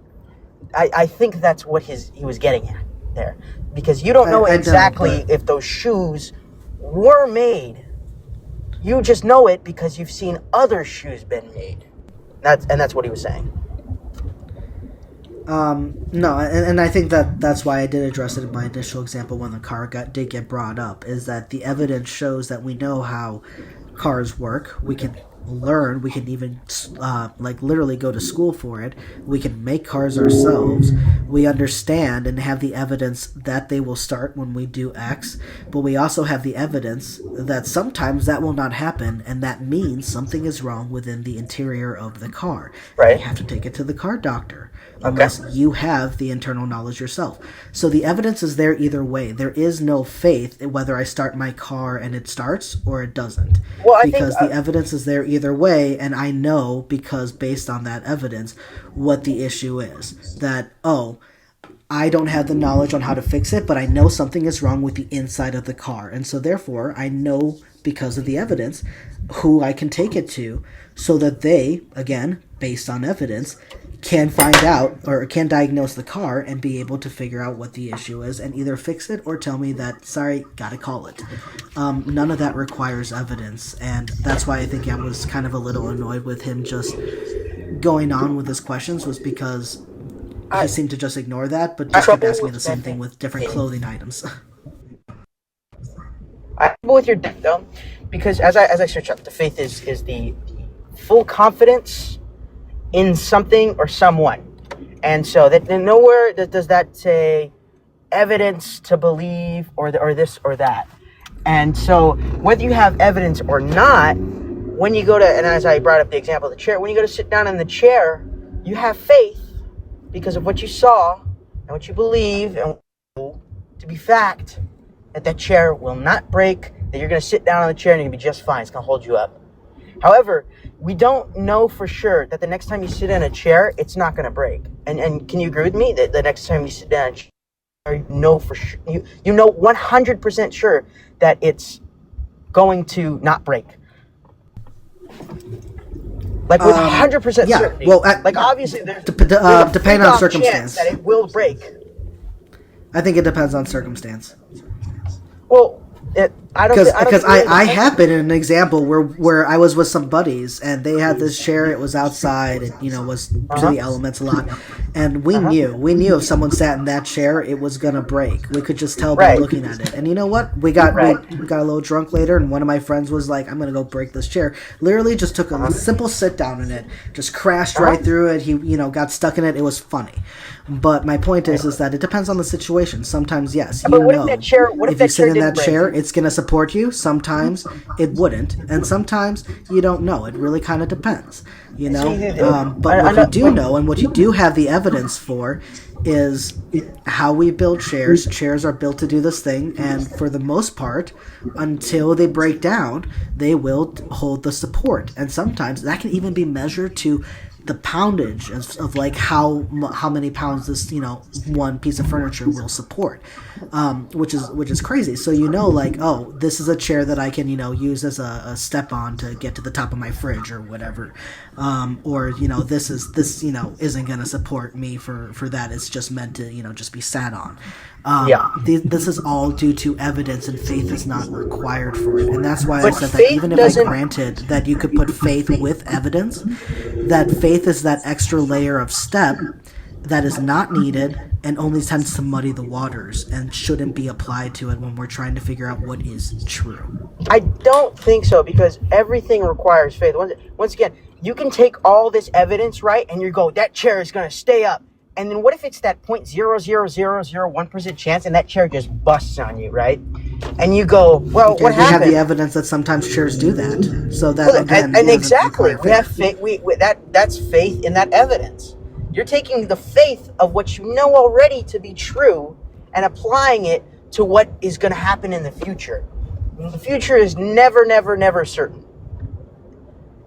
I think that's what he was getting at there. Because you don't know exactly if those shoes were made. You just know it because you've seen other shoes been made. That's what he was saying. No, and I think that's why I did address it in my initial example when the car did get brought up, is that the evidence shows that we know how cars work. We can learn. We can even literally go to school for it. We can make cars ourselves. We understand and have the evidence that they will start when we do X, but we also have the evidence that sometimes that will not happen, and that means something is wrong within the interior of the car. Right. You have to take it to the car doctor unless you have the internal knowledge yourself. So the evidence is there either way. There is no faith whether I start my car and it starts or it doesn't. Because the evidence is there either way, and I know, because based on that evidence, what the issue is. That, I don't have the knowledge on how to fix it, but I know something is wrong with the inside of the car. And so therefore, I know, because of the evidence, who I can take it to, so that they, again, based on evidence, can find out or can diagnose the car and be able to figure out what the issue is and either fix it or tell me that, sorry, gotta call it. None of that requires evidence, and that's why I think I was kind of a little annoyed with him just going on with his questions, was because he seemed to just ignore that, but just kept asking me the same thing with different clothing items. I'm with your deck, though, because as I search up, the faith is the full confidence in something or someone. And so that nowhere does that say evidence to believe or this or that. And so whether you have evidence or not, when you go to, and as I brought up the example of the chair, when you go to sit down in the chair, you have faith because of what you saw and what you believe and to be fact that chair will not break, that you're going to sit down on the chair and you're going to be just fine. It's going to hold you up. However, we don't know for sure that the next time you sit in a chair, it's not going to break. And can you agree with me that the next time you sit down in a chair, you know for sure, you know 100% sure that it's going to not break? Like with 100% certainty. Well, like obviously there's depending on circumstance, that it will break. I think it depends on circumstance. Well, because I have been in an example where I was with some buddies and they had this chair. It was outside. It was to the elements a lot, and we knew if someone sat in that chair, it was gonna break. We could just tell by looking at it. And you know what? We got a little drunk later, and one of my friends was like, "I'm gonna go break this chair." Literally, just took a simple sit down in it, just crashed right through it. He got stuck in it. It was funny. But my point is that it depends on the situation. Sometimes, yes, but what if that chair? What if you sit in that break? chair, it's going to support you. Sometimes it wouldn't, and sometimes you don't know. It really kind of depends, But what you do know, and what you do have the evidence for, is how we build chairs. Chairs are built to do this thing, and for the most part, until they break down, they will hold the support. And sometimes that can even be measured to the poundage of like how many pounds this one piece of furniture will support, which is crazy. So this is a chair that I can use as a step on to get to the top of my fridge or whatever, or this isn't gonna support me for that. It's just meant to just be sat on. This is all due to evidence, and faith is not required for it. And that's why I said that even if I granted that you could put faith with evidence, that faith is that extra layer of step that is not needed and only tends to muddy the waters and shouldn't be applied to it when we're trying to figure out what is true. I don't think so, because everything requires faith. Once again, you can take all this evidence, right, and you go, that chair is going to stay up. And then what if it's that 0.00001% chance and that chair just busts on you, right? and you go, well, Okay, what we have happened? the evidence that sometimes chairs do that. So that Well, again, and doesn't exactly, require we have faith. That's faith in that evidence. You're taking the faith of what you know already to be true and applying it to what is going to happen in the future. The future is never, never, never certain.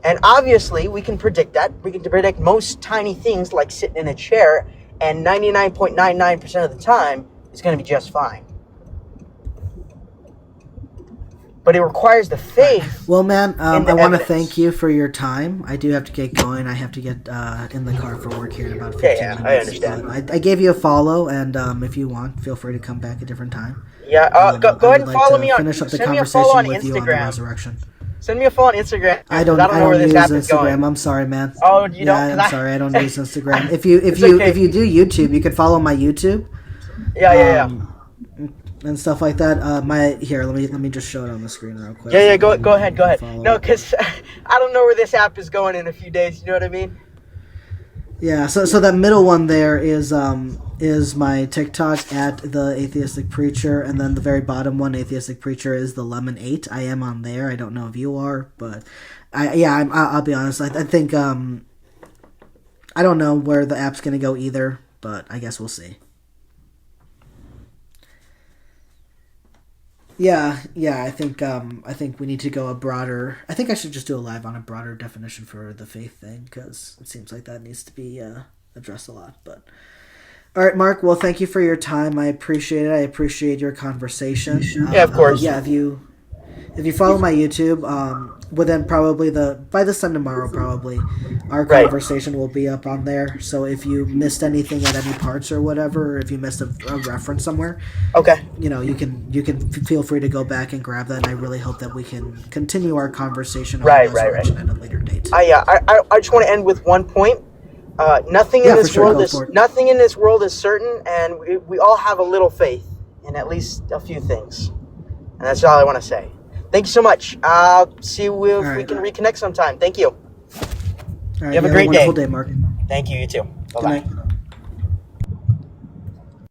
And obviously, we can predict that. We can predict most tiny things like sitting in a chair, and 99.99% of the time, it's going to be just fine. But it requires the faith. Well, man, I the want to evidence. thank you for your time. I do have to get going. I have to get in the car for work here in about 15 Yeah, minutes. I understand. But I gave you a follow, and if you want, feel free to come back a different time. Yeah, go I ahead would and like follow to me on. finish up the Send me a follow on conversation with you on the Instagram. resurrection. Send me a follow on Instagram. I don't know where this use app is Instagram. going. I'm sorry, man. Oh, you don't? Yeah, 'Cause I'm sorry. I don't use Instagram. If you okay. if you do YouTube, you can follow my YouTube. Yeah. And stuff like that. Let me just show it on the screen real quick. Yeah. Go ahead. Follow No, it. because I don't know where this app is going in a few days. You know what I mean? Yeah, so that middle one there is my TikTok at the Atheistic Preacher, and then the very bottom one, Atheistic Preacher, is the Lemon 8. I am on there. I don't know if you are, but I'll be honest. I think I don't know where the app's gonna go either, but I guess we'll see. Yeah. I think we need to go a broader. I think I should just do a live on a broader definition for the faith thing, because it seems like that needs to be addressed a lot. But all right, Mark. Well, thank you for your time. I appreciate it. I appreciate your conversation. Yeah, of course. Yeah, if you follow my YouTube, within probably by this time tomorrow, probably our Right. conversation will be up on there. So if you missed anything at any parts or whatever, or if you missed a reference somewhere, Okay. you can feel free to go back and grab that. And I really hope that we can continue our conversation on Right. resurrection at a later date. I just want to end with one point. Nothing Yeah, in for this sure, world go is for it. nothing in this world is certain, and we all have a little faith in at least a few things, and that's all I want to say. Thank you so much. I'll see if we right. can reconnect sometime. Thank you. All right, have a you great wonderful day. day, Mark. Thank you. You too. Bye Good bye. night.